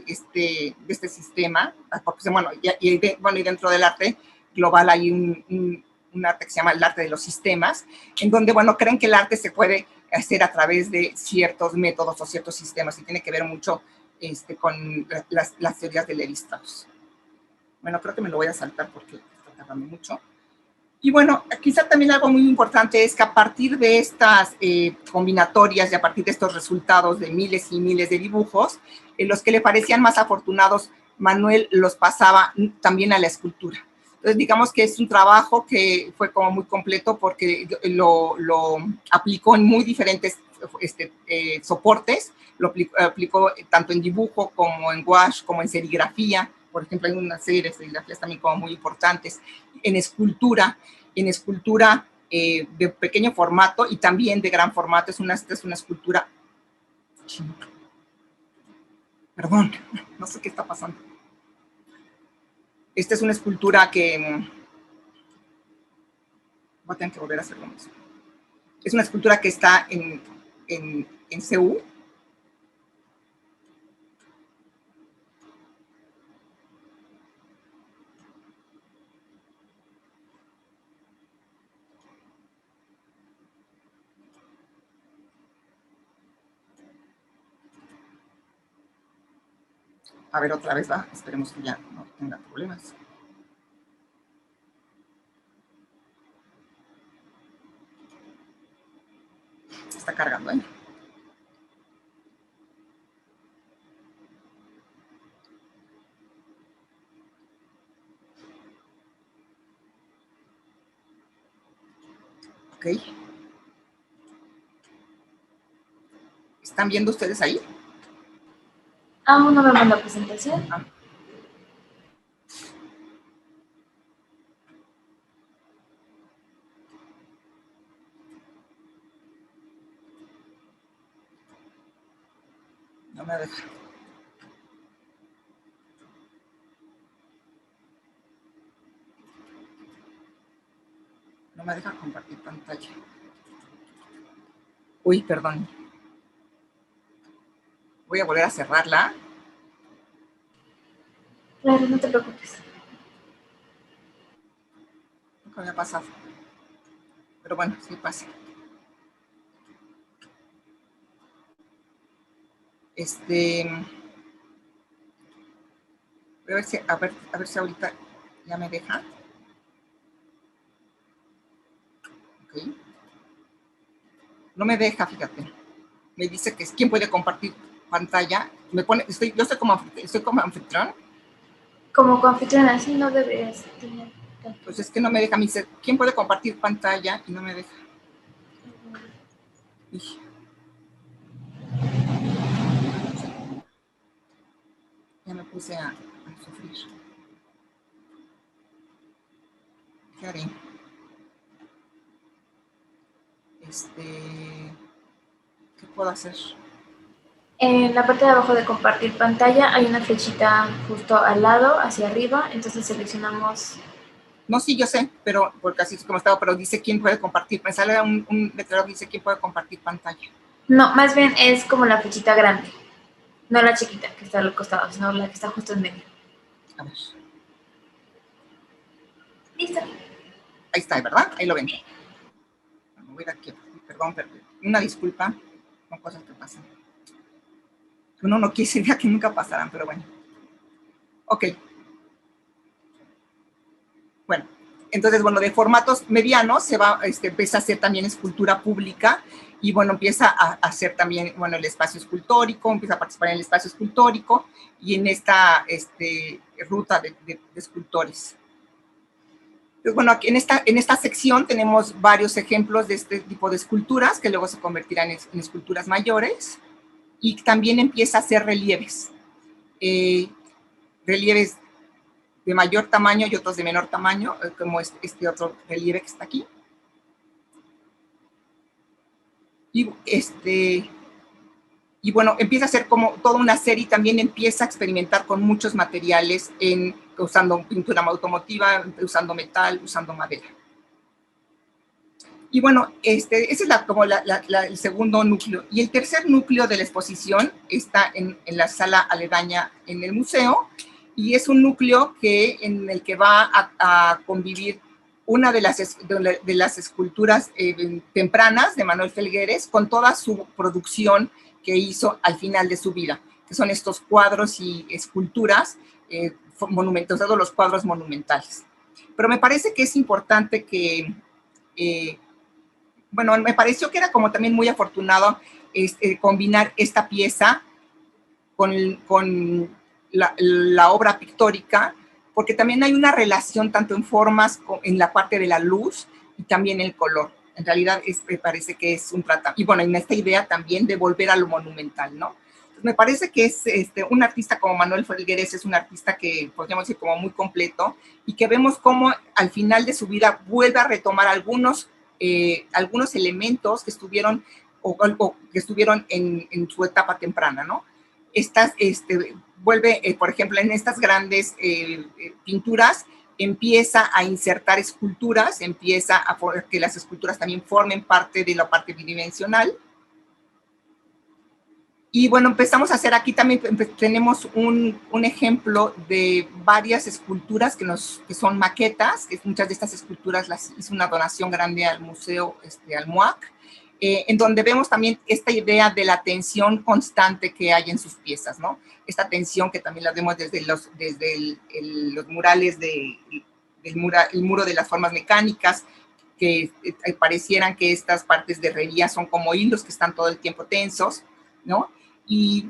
este sistema, porque, bueno, y dentro del arte global hay un arte que se llama el arte de los sistemas, en donde, bueno, creen que el arte se puede hacer a través de ciertos métodos o ciertos sistemas, y tiene que ver mucho con las teorías de Lévi-Strauss. Bueno, creo que me lo voy a saltar porque está tardando mucho. Y bueno, quizá también algo muy importante es que a partir de estas combinatorias y a partir de estos resultados de miles y miles de dibujos, los que le parecían más afortunados, Manuel los pasaba también a la escultura. Entonces, digamos que es un trabajo que fue como muy completo porque lo aplicó en muy diferentes soportes, lo aplicó tanto en dibujo como en gouache, como en serigrafía. Por ejemplo, hay una serie de serigrafías también como muy importantes. En escultura de pequeño formato y también de gran formato. Esta es una escultura. Perdón, no sé qué está pasando. Esta es una escultura que voy a tener que volver a hacerlo mismo. Es una escultura que está en Seúl. A ver, otra vez va. Esperemos que ya no tenga problemas. Está cargando, ¿eh? Ok. ¿Están viendo ustedes ahí? Aún no vemos la presentación. No me deja. No me deja compartir pantalla. Uy, perdón. Voy a volver a cerrarla. Claro, no te preocupes. Nunca me ha pasado. Pero bueno, sí pasa. Voy a ver si ahorita ya me deja. Ok. No me deja, fíjate. Me dice que es quién puede compartir pantalla. Me pone, yo estoy como anfitrión. Como confitriona, así no deberías tener. Pues es que no me deja. Me dice, ¿quién puede compartir pantalla? Y no me deja. Y ya me puse a sufrir. ¿Qué haré? ¿Qué puedo hacer? En la parte de abajo de compartir pantalla hay una flechita justo al lado, hacia arriba, entonces seleccionamos. No, sí, yo sé, pero porque así es como estaba, pero dice quién puede compartir. Me sale un letrero que dice quién puede compartir pantalla. No, más bien es como la flechita grande, no la chiquita que está al costado, sino la que está justo en medio. A ver. Listo. Ahí está, ¿verdad? Ahí lo ven. Me voy a ir aquí. Perdón, una disculpa. Son cosas que pasan. Uno no quisiera que nunca pasaran, pero bueno. Ok. Bueno, entonces, bueno, de formatos medianos se va, empieza a hacer también escultura pública y, bueno, empieza a hacer también, bueno, el espacio escultórico, empieza a participar en el espacio escultórico y en esta ruta de escultores. Entonces, bueno, aquí en esta sección tenemos varios ejemplos de este tipo de esculturas que luego se convertirán en esculturas mayores y también empieza a hacer relieves. Relieves de mayor tamaño y otros de menor tamaño, como este otro relieve que está aquí. Y bueno, empieza a hacer como toda una serie y también empieza a experimentar con muchos materiales, usando pintura automotiva, usando metal, usando madera. Y bueno, ese es como el segundo núcleo. Y el tercer núcleo de la exposición está en la sala aledaña en el museo, y es un núcleo en el que va a convivir una de las esculturas tempranas de Manuel Felgueres con toda su producción que hizo al final de su vida, que son estos cuadros y esculturas monumentos, todos los cuadros monumentales. Pero me parece que es importante que bueno, me pareció que era como también muy afortunado combinar esta pieza con la obra pictórica, porque también hay una relación tanto en formas, en la parte de la luz y también el color. En realidad me parece que es un tratamiento, y bueno, en esta idea también de volver a lo monumental, ¿no? Entonces, me parece que es un artista como Manuel Felgueres, es un artista que podríamos decir como muy completo, y que vemos cómo al final de su vida vuelve a retomar algunos elementos que estuvieron en su etapa temprana, ¿no? Vuelve, por ejemplo, en estas grandes pinturas, empieza a insertar esculturas, empieza a que las esculturas también formen parte de la parte bidimensional. Y bueno, empezamos a hacer aquí también, tenemos un ejemplo de varias esculturas que son maquetas, que muchas de estas esculturas las hizo una donación grande al museo, al MUAC, en donde vemos también esta idea de la tensión constante que hay en sus piezas, ¿no? Esta tensión que también la vemos desde los murales el muro de las formas mecánicas, que parecieran que estas partes de herrería son como hilos que están todo el tiempo tensos, ¿no? Y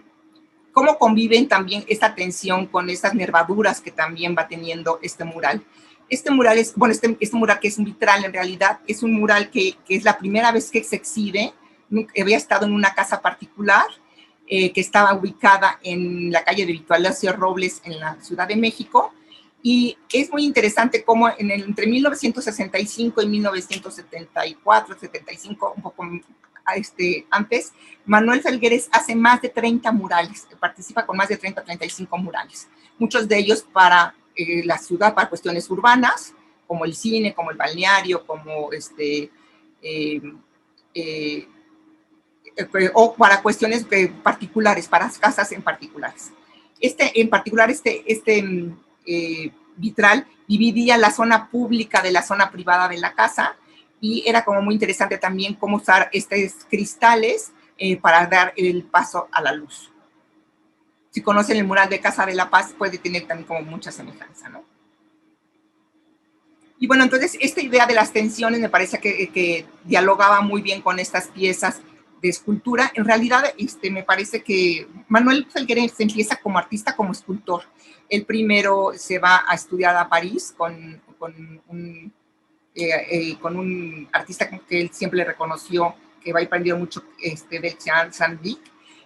cómo conviven también esta tensión con estas nervaduras que también va teniendo este mural. Este mural es, bueno, este mural que es un vitral en realidad, es un mural que es la primera vez que se exhibe. Había estado en una casa particular que estaba ubicada en la calle de Vitalicio Robles en la Ciudad de México, y es muy interesante cómo entre 1965 y 1974, 75, un poco antes, Manuel Felgueres hace más de 30 murales, participa con más de 30, 35 murales, muchos de ellos para la ciudad, para cuestiones urbanas, como el cine, como el balneario, como o para cuestiones particulares, para casas en particulares. En particular, vitral dividía la zona pública de la zona privada de la casa, y era como muy interesante también cómo usar estos cristales para dar el paso a la luz. Si conocen el mural de Casa de la Paz, puede tener también como mucha semejanza, ¿no? Y bueno, entonces esta idea de las tensiones me parece que dialogaba muy bien con estas piezas escultura. En realidad, me parece que Manuel Felgueres se empieza como artista, como escultor. Él primero se va a estudiar a París con un artista que él siempre le reconoció, que va a aprender mucho, del Jean Saint-Vic.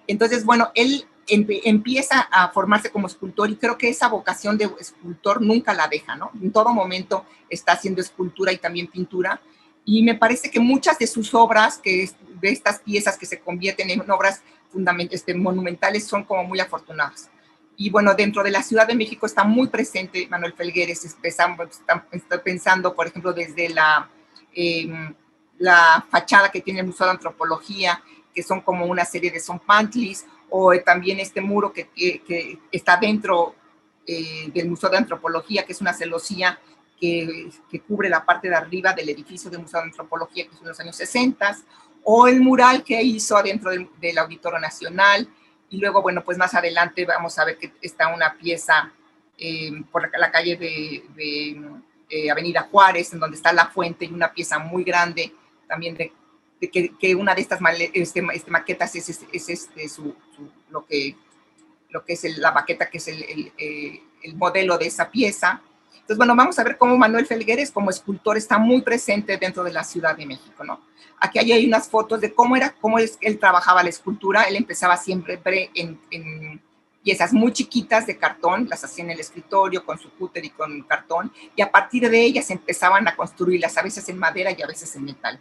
Entonces, bueno, él empieza a formarse como escultor y creo que esa vocación de escultor nunca la deja, ¿no? En todo momento está haciendo escultura y también pintura. Y me parece que muchas de sus obras, de estas piezas que se convierten en obras monumentales, son como muy afortunadas. Y bueno, dentro de la Ciudad de México está muy presente Manuel Felgueres. Estoy pensando, por ejemplo, desde la fachada que tiene el Museo de Antropología, que son como una serie de zompantlis, o también este muro que está dentro del Museo de Antropología, que es una celosía que cubre la parte de arriba del edificio del Museo de Antropología, que es en los años 60, o el mural que hizo adentro del Auditorio Nacional. Y luego, bueno, pues más adelante vamos a ver que está una pieza por la calle de Avenida Juárez, en donde está la fuente, y una pieza muy grande también que una de estas maquetas es lo que es la maqueta, que es el modelo de esa pieza. Entonces, bueno, vamos a ver cómo Manuel Felgueres como escultor está muy presente dentro de la Ciudad de México, ¿no? Aquí hay unas fotos de cómo él trabajaba la escultura. Él empezaba siempre en piezas muy chiquitas de cartón, las hacía en el escritorio con su cúter y con cartón, y a partir de ellas empezaban a construirlas, a veces en madera y a veces en metal.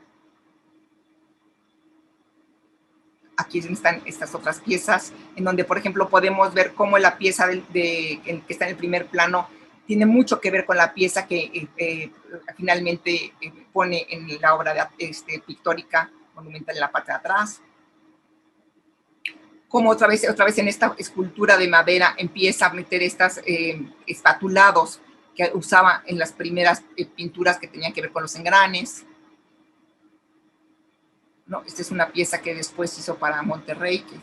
Aquí están estas otras piezas, en donde, por ejemplo, podemos ver cómo la pieza que está en el primer plano tiene mucho que ver con la pieza que finalmente pone en la obra pictórica monumental en la parte de atrás. Como otra vez en esta escultura de madera empieza a meter estas espatulados que usaba en las primeras pinturas que tenían que ver con los engranes. ¿No? Esta es una pieza que después hizo para Monterrey, que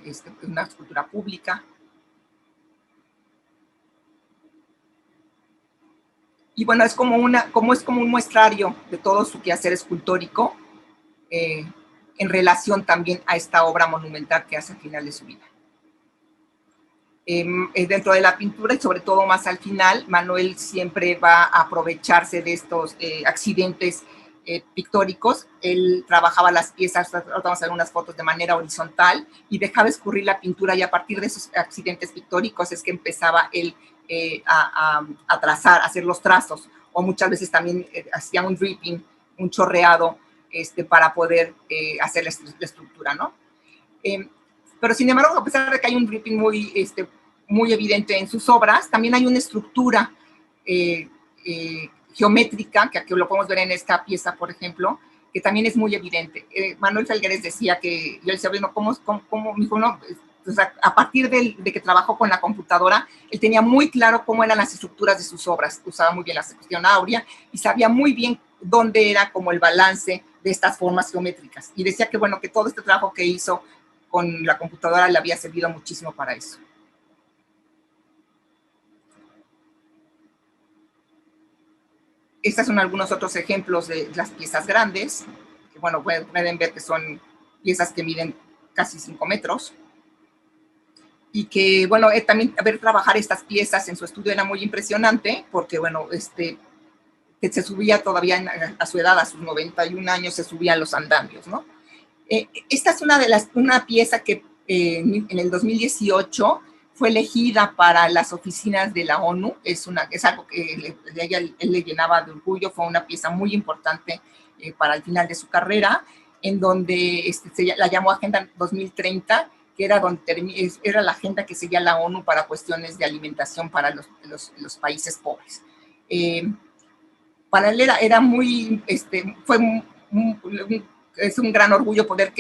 es una escultura pública. Y bueno, es como un muestrario de todo su quehacer escultórico en relación también a esta obra monumental que hace al final de su vida. Dentro de la pintura, y sobre todo más al final, Manuel siempre va a aprovecharse de estos accidentes pictóricos. Él trabajaba las piezas, vamos a ver unas fotos, de manera horizontal, y dejaba escurrir la pintura, y a partir de esos accidentes pictóricos es que empezaba él a trazar, a hacer los trazos, o muchas veces también hacía un dripping, un chorreado, para poder hacer la estructura, ¿no? Pero sin embargo, a pesar de que hay un dripping muy evidente en sus obras, también hay una estructura geométrica, que aquí lo podemos ver en esta pieza, por ejemplo, que también es muy evidente. Manuel Felgueres decía que, yo le decía, bueno, ¿cómo? Me dijo, no, o sea, a partir de que trabajó con la computadora, él tenía muy claro cómo eran las estructuras de sus obras, usaba muy bien la sección áurea y sabía muy bien dónde era como el balance de estas formas geométricas. Y decía que, bueno, que todo este trabajo que hizo con la computadora le había servido muchísimo para eso. Estos son algunos otros ejemplos de las piezas grandes, que bueno, pueden ver que son piezas que miden casi 5 metros. Y que, bueno, también ver trabajar estas piezas en su estudio era muy impresionante, porque, bueno, que se subía todavía a su edad, a sus 91 años, se subía a los andamios, ¿no? Esta es una pieza que en el 2018 fue elegida para las oficinas de la ONU. Es algo que él le llenaba de orgullo. Fue una pieza muy importante para el final de su carrera, en donde la llamó Agenda 2030, que era la agenda que seguía la ONU para cuestiones de alimentación para los países pobres. Para él era muy, es un gran orgullo poder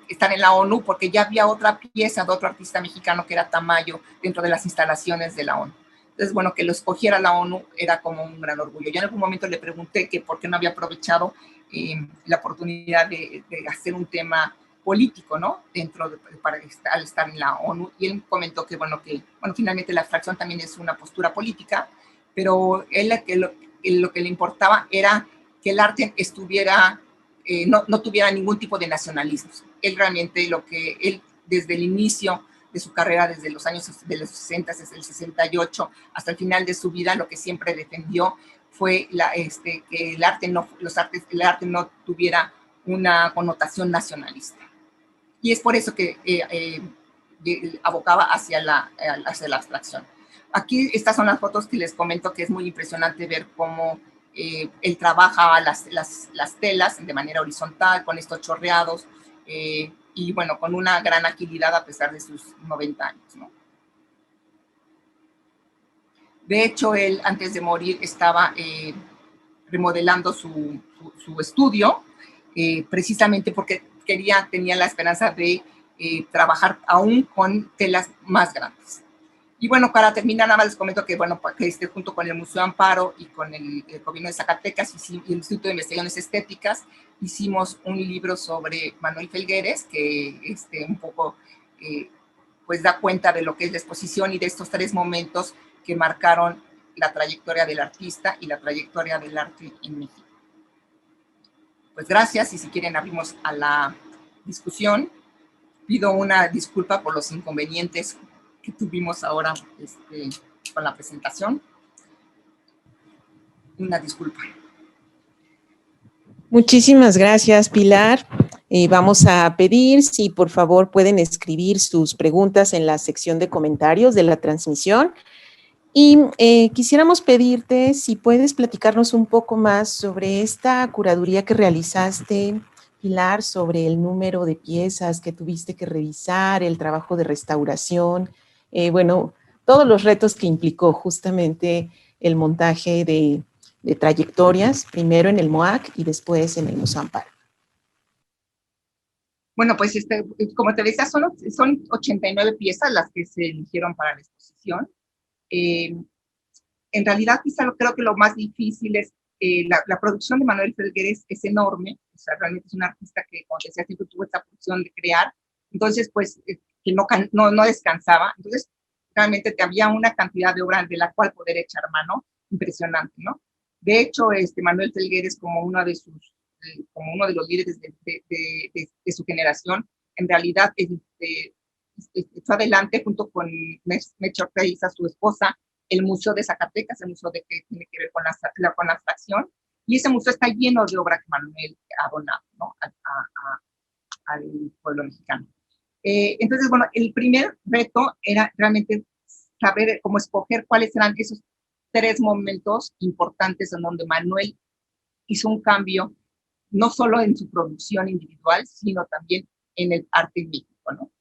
estar en la ONU, porque ya había otra pieza de otro artista mexicano que era Tamayo dentro de las instalaciones de la ONU. Entonces, bueno, que lo escogiera la ONU era como un gran orgullo. Yo en algún momento le pregunté que por qué no había aprovechado la oportunidad de hacer un tema político, ¿no? Al estar en la ONU, y él comentó que, bueno, finalmente la abstracción también es una postura política, pero él lo que le importaba era que el arte estuviera no tuviera ningún tipo de nacionalismos. Él realmente él desde el inicio de su carrera, desde los años de los 60, desde el 68 hasta el final de su vida, lo que siempre defendió fue que el arte no tuviera una connotación nacionalista. Y es por eso que abocaba hacia la abstracción. Aquí estas son las fotos que les comento, que es muy impresionante ver cómo él trabajaba las telas de manera horizontal, con estos chorreados, y bueno, con una gran agilidad a pesar de sus 90 años, ¿no? De hecho, él antes de morir estaba remodelando su estudio, precisamente porque tenía la esperanza de trabajar aún con telas más grandes. Y bueno, para terminar, nada más les comento que, bueno, junto con el Museo Amparo y con el Gobierno de Zacatecas y el Instituto de Investigaciones Estéticas, hicimos un libro sobre Manuel Felgueres, que un poco pues da cuenta de lo que es la exposición y de estos 3 momentos que marcaron la trayectoria del artista y la trayectoria del arte en México. Pues gracias, y si quieren abrimos a la discusión. Pido una disculpa por los inconvenientes que tuvimos ahora con la presentación. Una disculpa. Muchísimas gracias, Pilar. Vamos a pedir si por favor pueden escribir sus preguntas en la sección de comentarios de la transmisión. Y quisiéramos pedirte si puedes platicarnos un poco más sobre esta curaduría que realizaste, Pilar, sobre el número de piezas que tuviste que revisar, el trabajo de restauración, bueno, todos los retos que implicó justamente el montaje de trayectorias, primero en el MOAC y después en el Museo Amparo. Bueno, pues como te decía, son 89 piezas las que se eligieron para la exposición. En realidad, quizá creo que lo más difícil es la producción de Manuel Felgueres es enorme, o sea, realmente es un artista que, como decía, siempre tuvo esta función de crear, entonces, pues, que no descansaba, entonces, realmente había una cantidad de obras de la cual poder echar mano impresionante, ¿no? De hecho, Manuel Felgueres, como uno de los líderes de su generación, en realidad, echó adelante junto con Meche Ortega, su esposa, el Museo de Zacatecas, el museo que tiene que ver con la abstracción, y ese museo está lleno de obra que Manuel ha donado, ¿no? al pueblo mexicano. Entonces, bueno, el primer reto era realmente saber cómo escoger cuáles eran esos 3 momentos importantes en donde Manuel hizo un cambio, no solo en su producción individual, sino también en el arte en México, ¿no?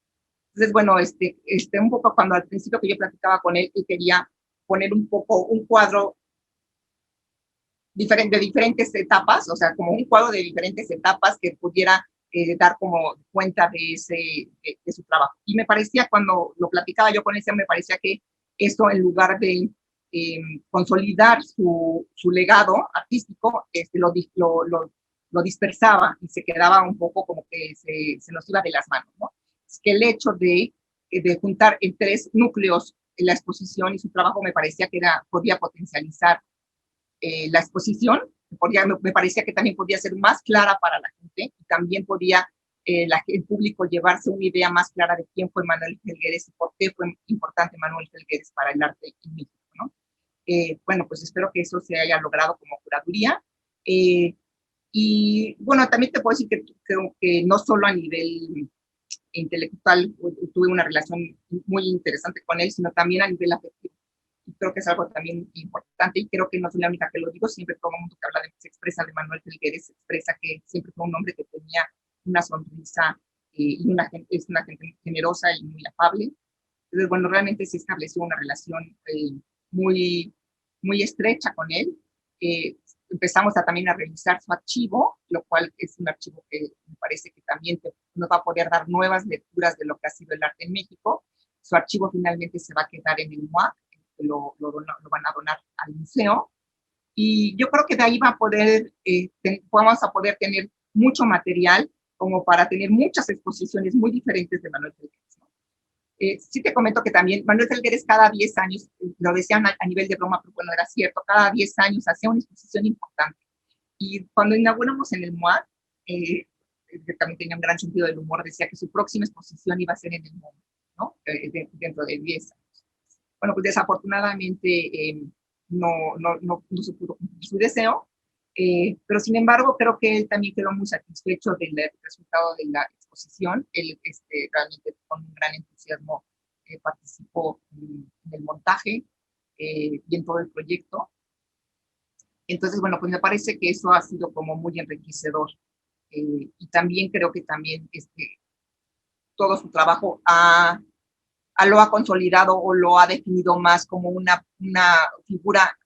Entonces, bueno, un poco cuando al principio que yo platicaba con él, él quería poner un poco un cuadro de diferentes etapas, o sea, como un cuadro de diferentes etapas que pudiera dar como cuenta de su trabajo. Y me parecía, cuando lo platicaba yo con él, me parecía que esto, en lugar de consolidar su legado artístico, lo dispersaba y se quedaba un poco como que se nos iba de las manos, ¿no? Es que el hecho de juntar en 3 núcleos la exposición y su trabajo me parecía que podía potencializar la exposición, me parecía que también podía ser más clara para la gente y también podía el público llevarse una idea más clara de quién fue Manuel Felgueres y por qué fue importante Manuel Felgueres para el arte en México, ¿no? Bueno, pues espero que eso se haya logrado como curaduría. Y bueno, también te puedo decir que creo que no solo a nivel intelectual tuve una relación muy interesante con él, sino también a nivel afectivo. Y creo que es algo también importante, y creo que no soy la única que lo digo, siempre todo el mundo que habla se expresa de Manuel Felgueres, se expresa que siempre fue un hombre que tenía una sonrisa y es una gente generosa y muy afable. Entonces, bueno, realmente se estableció una relación muy, muy estrecha con él. Empezamos también a revisar su archivo, lo cual es un archivo que me parece que también nos va a poder dar nuevas lecturas de lo que ha sido el arte en México. Su archivo finalmente se va a quedar en el MOAC, lo van a donar al museo, y yo creo que de ahí vamos a poder tener mucho material como para tener muchas exposiciones muy diferentes de Manuel Felgueres, ¿no? Sí te comento que también Manuel Felgueres cada 10 años, lo decían a nivel de broma, pero bueno, era cierto, cada 10 años hacía una exposición importante. Y cuando inauguramos en el MOAC, que también tenía un gran sentido del humor, decía que su próxima exposición iba a ser en el mundo, ¿no? Dentro de 10 años. Bueno, pues desafortunadamente no se pudo cumplir su deseo, pero sin embargo creo que él también quedó muy satisfecho del resultado de la exposición. Él realmente con un gran entusiasmo participó en el montaje y en todo el proyecto. Entonces, bueno, pues me parece que eso ha sido como muy enriquecedor. Y también creo que también todo su trabajo lo ha consolidado o lo ha definido más como una figura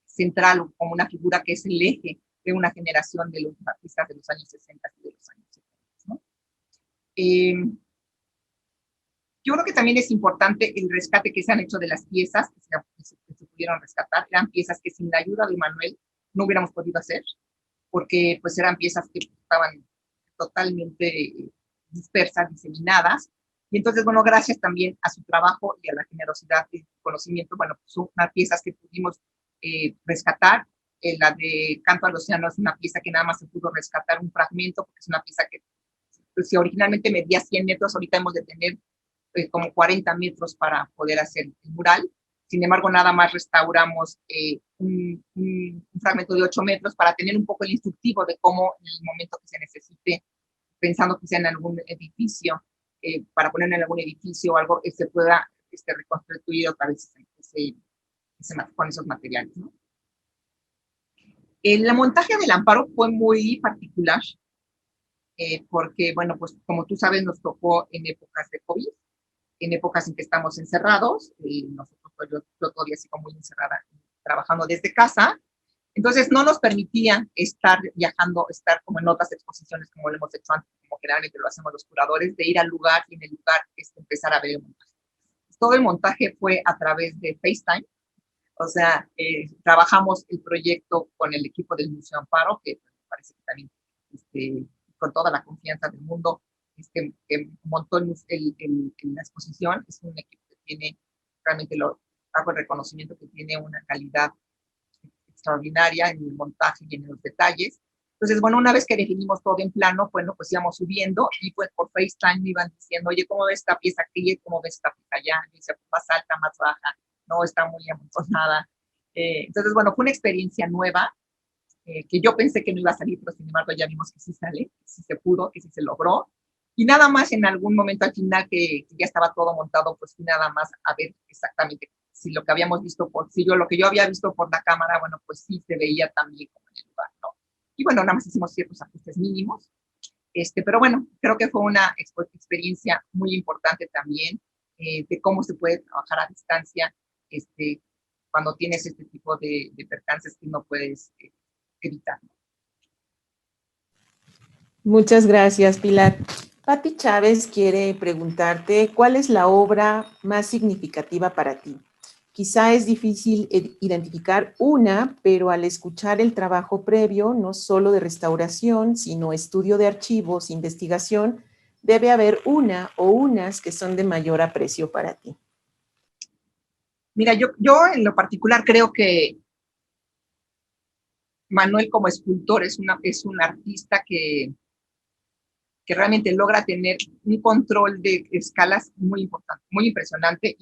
central, como una figura que es el eje de una generación de los artistas de los años 60 y de los años 70, ¿no? Yo creo que también es importante el rescate que se han hecho de las piezas que se pudieron rescatar. Eran piezas que sin la ayuda de Manuel no hubiéramos podido hacer, porque pues eran piezas que estaban totalmente dispersas, diseminadas. Y entonces, bueno, gracias también a su trabajo y a la generosidad y conocimiento, bueno, pues son unas piezas que pudimos rescatar. La de Canto al Océano es una pieza que nada más se pudo rescatar un fragmento, porque es una pieza que pues, si originalmente medía 100 metros, ahorita hemos de tener como 40 metros para poder hacer el mural. Sin embargo, nada más restauramos un fragmento de 8 metros para tener un poco el instructivo de cómo en el momento que se necesite, pensando que sea en algún edificio, para ponerlo en algún edificio o algo, se pueda reconstruir otra vez con esos materiales, ¿no? El montaje del amparo fue muy particular, porque, bueno, pues como tú sabes, nos tocó en épocas de COVID, en épocas en que estamos encerrados, nosotros, pues, yo todavía sigo muy encerrada, trabajando desde casa, entonces no nos permitía estar viajando, estar como en otras exposiciones como lo hemos hecho antes, como generalmente lo hacemos los curadores, de ir al lugar y en el lugar empezar a ver el montaje. Todo el montaje fue a través de FaceTime, o sea, trabajamos el proyecto con el equipo del Museo Amparo, que me parece que también con toda la confianza del mundo, que montó la exposición. Es un equipo que tiene, realmente hago el reconocimiento, que tiene una calidad extraordinaria en el montaje y en los detalles. Entonces, bueno, una vez que definimos todo en plano, bueno, pues íbamos subiendo y pues por FaceTime me iban diciendo, oye, ¿cómo ves esta pieza aquí? ¿Cómo ves esta pieza allá? Y dice, más alta, más baja, no, está muy amontonada. Entonces, bueno, fue una experiencia nueva, que yo pensé que no iba a salir, pero sin embargo ya vimos que sí sale, que sí se pudo, que sí se logró. Y nada más en algún momento al final que ya estaba todo montado, pues nada más a ver exactamente si lo que habíamos visto, lo que yo había visto por la cámara, bueno, pues sí se veía también como en el lugar, ¿no? Y bueno, nada más hicimos ciertos ajustes mínimos, pero bueno, creo que fue una experiencia muy importante también, de cómo se puede trabajar a distancia, cuando tienes este tipo de percances que no puedes evitar. Muchas gracias, Pilar. Pati Chávez quiere preguntarte, ¿cuál es la obra más significativa para ti? Quizá es difícil identificar una, pero al escuchar el trabajo previo, no solo de restauración, sino estudio de archivos, investigación, debe haber una o unas que son de mayor aprecio para ti. Mira, yo en lo particular creo que Manuel como escultor es un artista que realmente logra tener un control de escalas muy importante, muy impresionante,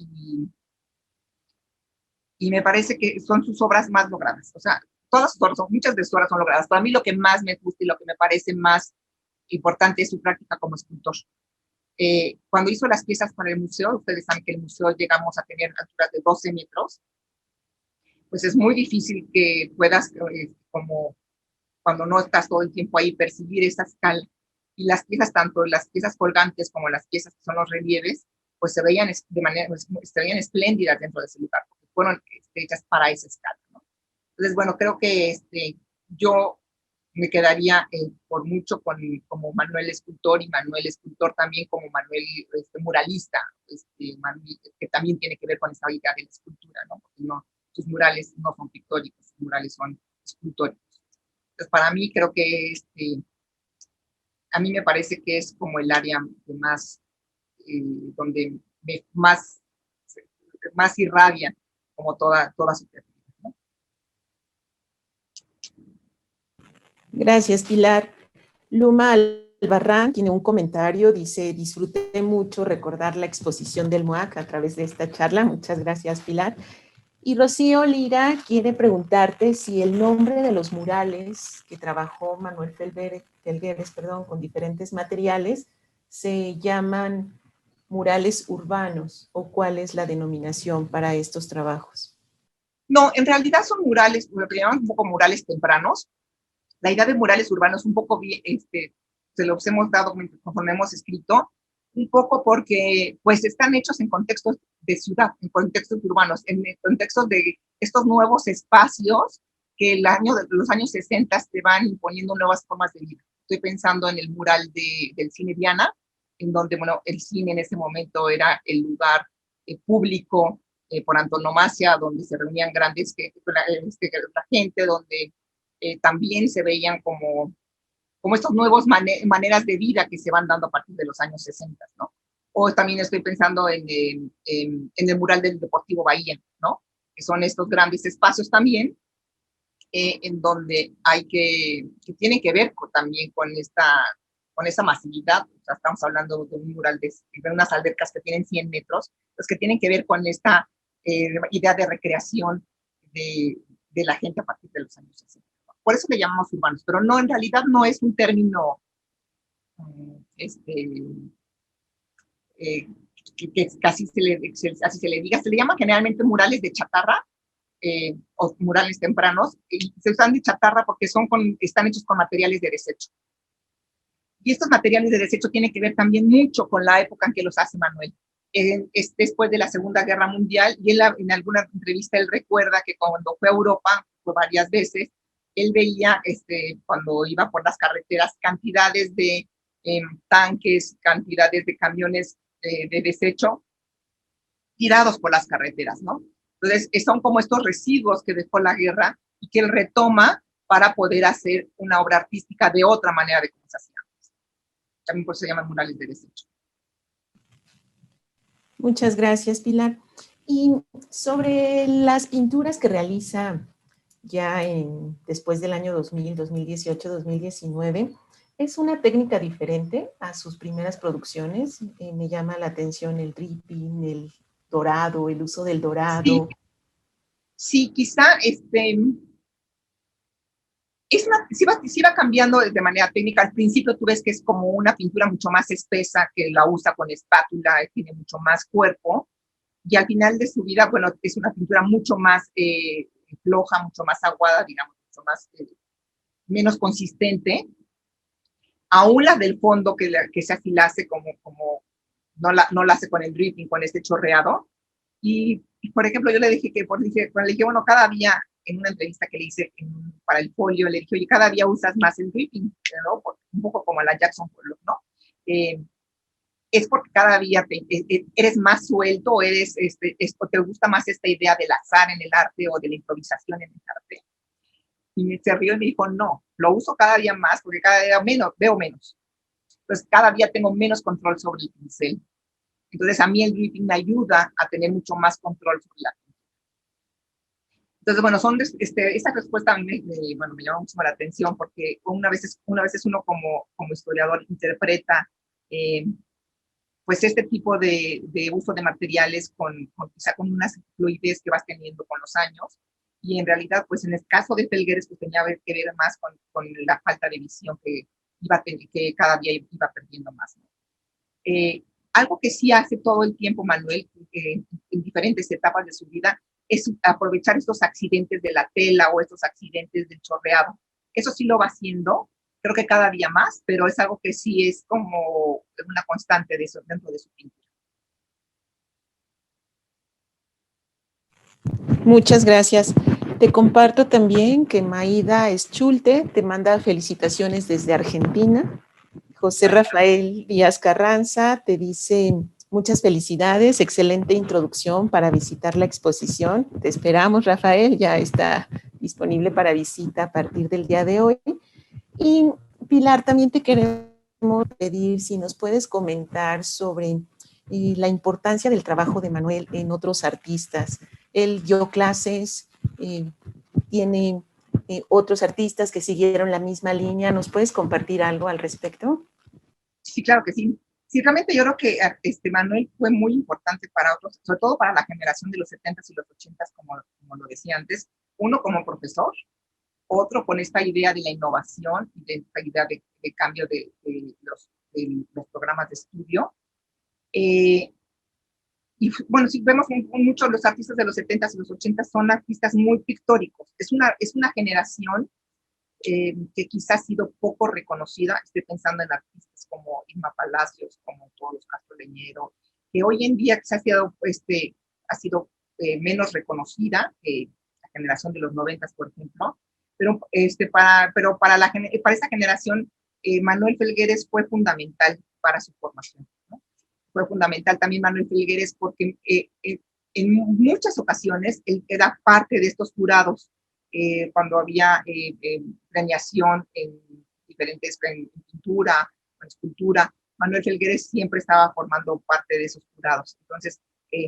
y me parece que son sus obras más logradas. O sea, muchas de sus obras son logradas. Para mí lo que más me gusta y lo que me parece más importante es su práctica como escultor. Cuando hizo las piezas para el museo, ustedes saben que el museo llegamos a tener alturas de 12 metros, pues es muy difícil que puedas, como cuando no estás todo el tiempo ahí, percibir esa escala. Y las piezas, tanto las piezas colgantes como las piezas que son los relieves, pues se veían espléndidas dentro de ese lugar, porque fueron hechas para esa escala, ¿no? Entonces, bueno, creo que yo me quedaría por mucho como Manuel escultor, y Manuel escultor también como Manuel muralista, que también tiene que ver con esa idea de la escultura, ¿no? Porque sus murales no son pictóricos, sus murales son escultóricos. Entonces, para mí creo que a mí me parece que es como el área de más, donde más irradia como toda su creatividad, ¿no? Gracias, Pilar. Luma Albarrán tiene un comentario, dice, disfruté mucho recordar la exposición del MUAC a través de esta charla. Muchas gracias, Pilar. Y Rocío Lira quiere preguntarte si el nombre de los murales que trabajó Manuel Felgueres, con diferentes materiales, se llaman murales urbanos, o cuál es la denominación para estos trabajos. No, en realidad son murales, lo que llaman un poco murales tempranos. La idea de murales urbanos un poco, se los hemos dado conforme hemos escrito, un poco porque pues están hechos en contextos de ciudad, en contextos urbanos, en contextos de estos nuevos espacios que los años 60 te van imponiendo nuevas formas de vida. Estoy pensando en el mural del Cine Diana, en donde, bueno, el cine en ese momento era el lugar público por antonomasia, donde se reunían la gente, donde también se veían como estos nuevos maneras de vida que se van dando a partir de los años 60, ¿no? O también estoy pensando en el mural del Deportivo Bahía, ¿no? Que son estos grandes espacios también, en donde que tienen que ver también con esa masividad. O sea, estamos hablando de un mural de unas albercas que tienen 100 metros, pues que tienen que ver con esta idea de recreación de la gente a partir de los años 60. Por eso le llamamos urbanos, pero no, en realidad no es un término que casi así se le diga. Se le llama generalmente murales de chatarra o murales tempranos, y se usan de chatarra porque están hechos con materiales de desecho. Y estos materiales de desecho tienen que ver también mucho con la época en que los hace Manuel. Es después de la Segunda Guerra Mundial, y él, en alguna entrevista él recuerda que cuando fue a Europa, fue varias veces, él veía cuando iba por las carreteras cantidades de tanques, cantidades de camiones de desecho tirados por las carreteras, ¿no? Entonces, son como estos residuos que dejó la guerra y que él retoma para poder hacer una obra artística de otra manera de cómo se hacía antes. También por eso se llaman murales de desecho. Muchas gracias, Pilar. Y sobre las pinturas que realiza ya después del año 2000, 2018, 2019, ¿es una técnica diferente a sus primeras producciones? Me llama la atención el dripping, el dorado, el uso del dorado. Sí, quizá sí va cambiando de manera técnica. Al principio tú ves que es como una pintura mucho más espesa, que la usa con espátula, tiene mucho más cuerpo, y al final de su vida, bueno, es una pintura mucho más floja, mucho más aguada, digamos, mucho más menos consistente. Aún la del fondo, que se afilase como no la hace con el dripping, con este chorreado. Y por ejemplo, yo le dije bueno, cada día, en una entrevista que le hice para el folio, le dije, oye, cada día usas más el dripping, ¿no? Un poco como la Jackson Pollock, ¿no? Es porque cada día eres más suelto, o te gusta más esta idea del azar en el arte o de la improvisación en el arte. Y se rió y me dijo, no, lo uso cada día más porque cada día veo menos. Entonces, cada día tengo menos control sobre el pincel. Entonces, a mí el dripping me ayuda a tener mucho más control sobre la pintura. Entonces, bueno, esta respuesta a mí me llama mucho la atención, porque una vez uno como historiador interpreta pues este tipo de uso de materiales quizá con unas fluidez que vas teniendo con los años, y en realidad, pues en el caso de Felgueres, pues tenía que ver más con la falta de visión que cada día iba perdiendo más, ¿no? Algo que sí hace todo el tiempo Manuel, en diferentes etapas de su vida, es aprovechar estos accidentes de la tela o estos accidentes del chorreado. Eso sí lo va haciendo, creo que cada día más, pero es algo que sí es como una constante dentro de su pintura. Muchas gracias. Te comparto también que Maida Eschulte te manda felicitaciones desde Argentina. José Rafael Díaz Carranza te dice muchas felicidades, excelente introducción para visitar la exposición. Te esperamos, Rafael, ya está disponible para visita a partir del día de hoy. Y Pilar, también te queremos pedir si nos puedes comentar sobre la importancia del trabajo de Manuel en otros artistas. Él dio clases, tiene otros artistas que siguieron la misma línea. ¿Nos puedes compartir algo al respecto? Sí, claro que sí. Sí, realmente yo creo que Manuel fue muy importante para otros, sobre todo para la generación de los 70s y los 80s, como lo decía antes. Uno como profesor, otro con esta idea de la innovación y de esta idea de cambio de los programas de estudio. Y bueno, si vemos muchos los artistas de los 70s y los 80s son artistas muy pictóricos. Es una generación que quizás ha sido poco reconocida. Estoy pensando en artistas como Irma Palacios, como todos los Castro Leñero, que hoy en día quizás ha sido menos reconocida que la generación de los 90s, por ejemplo. Pero para esa generación, Manuel Felgueres fue fundamental para su formación, ¿no? Fue fundamental también Manuel Felgueres porque en muchas ocasiones él era parte de estos jurados cuando había premiación en diferentes, en pintura, en escultura. Manuel Felgueres siempre estaba formando parte de esos jurados. Entonces,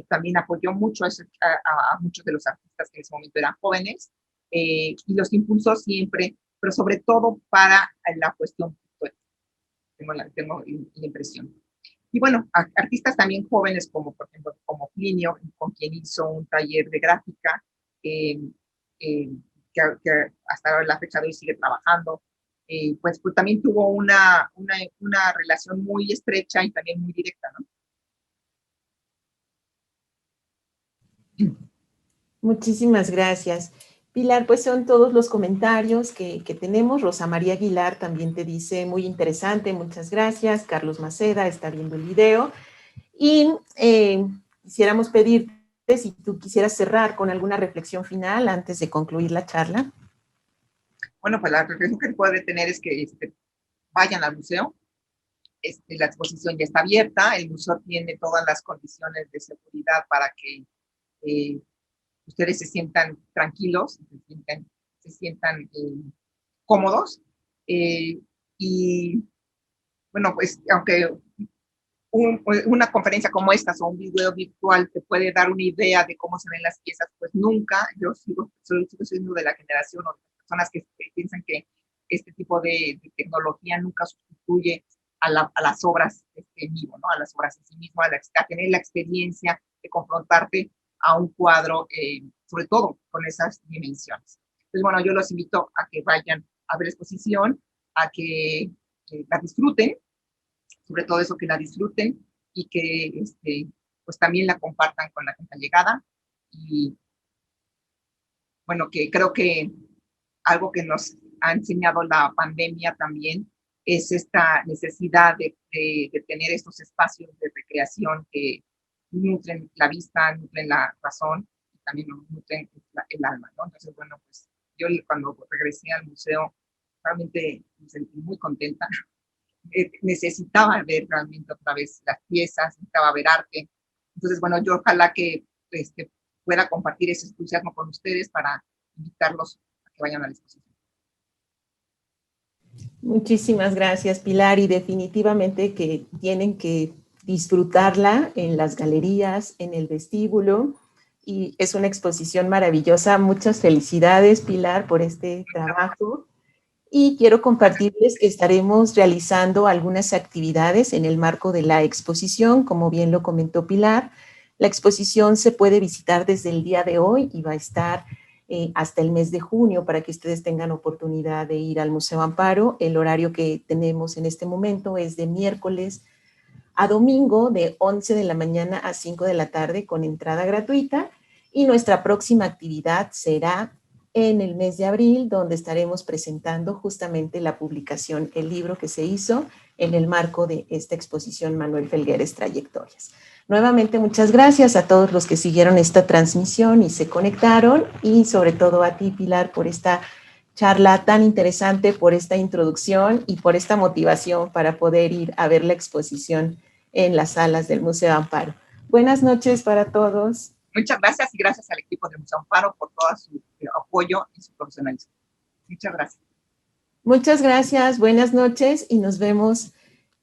también apoyó mucho a muchos de los artistas que en ese momento eran jóvenes y los impulsó siempre, pero sobre todo para la cuestión pictórica. Tengo la impresión. Y bueno, artistas también jóvenes como, por ejemplo, como Plinio, con quien hizo un taller de gráfica, que hasta la fecha de hoy sigue trabajando, pues también tuvo una relación muy estrecha y también muy directa, ¿no? Muchísimas gracias. Pilar, pues son todos los comentarios que tenemos. Rosa María Aguilar también te dice, muy interesante, muchas gracias. Carlos Maceda está viendo el video. Y quisiéramos pedirte si tú quisieras cerrar con alguna reflexión final antes de concluir la charla. Bueno, pues la reflexión que puedo tener es que vayan al museo. La exposición ya está abierta, el museo tiene todas las condiciones de seguridad para que ustedes se sientan tranquilos, se sientan cómodos. Y bueno, pues aunque una conferencia como esta o un video virtual te puede dar una idea de cómo se ven las piezas, pues nunca, yo sigo siendo de la generación o de las personas que piensan que este tipo de tecnología nunca sustituye a las obras en vivo, ¿no? A las obras en sí mismo, a tener la experiencia de confrontarte a un cuadro, sobre todo con esas dimensiones. Entonces, bueno, yo los invito a que vayan a ver la exposición, a que la disfruten, sobre todo eso, que la disfruten y que pues también la compartan con la gente allegada. Y bueno, que creo que algo que nos ha enseñado la pandemia también es esta necesidad de tener estos espacios de recreación que nutren la vista, nutren la razón y también nutren el alma, ¿no? Entonces, bueno, pues yo cuando regresé al museo realmente me sentí muy contenta. Necesitaba ver realmente otra vez las piezas, necesitaba ver arte. Entonces, bueno, yo ojalá que pueda compartir ese entusiasmo con ustedes para invitarlos a que vayan a la exposición. Muchísimas gracias, Pilar, y definitivamente que tienen que disfrutarla en las galerías, en el vestíbulo, y es una exposición maravillosa. Muchas felicidades, Pilar, por este trabajo. Y quiero compartirles que estaremos realizando algunas actividades en el marco de la exposición, como bien lo comentó Pilar. La exposición se puede visitar desde el día de hoy y va a estar hasta el mes de junio para que ustedes tengan oportunidad de ir al Museo Amparo. El horario que tenemos en este momento es de miércoles a domingo de 11 de la mañana a 5 de la tarde con entrada gratuita, y nuestra próxima actividad será en el mes de abril, donde estaremos presentando justamente la publicación, el libro que se hizo en el marco de esta exposición Manuel Felgueres Trayectorias. Nuevamente, muchas gracias a todos los que siguieron esta transmisión y se conectaron, y sobre todo a ti, Pilar, por esta charla tan interesante, por esta introducción y por esta motivación para poder ir a ver la exposición en las salas del Museo Amparo. Buenas noches para todos. Muchas gracias, y gracias al equipo del Museo Amparo por todo su apoyo y su profesionalismo. Muchas gracias. Muchas gracias, buenas noches, y nos vemos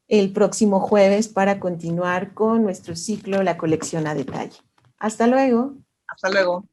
el próximo jueves para continuar con nuestro ciclo La Colección a Detalle. Hasta luego. Hasta luego.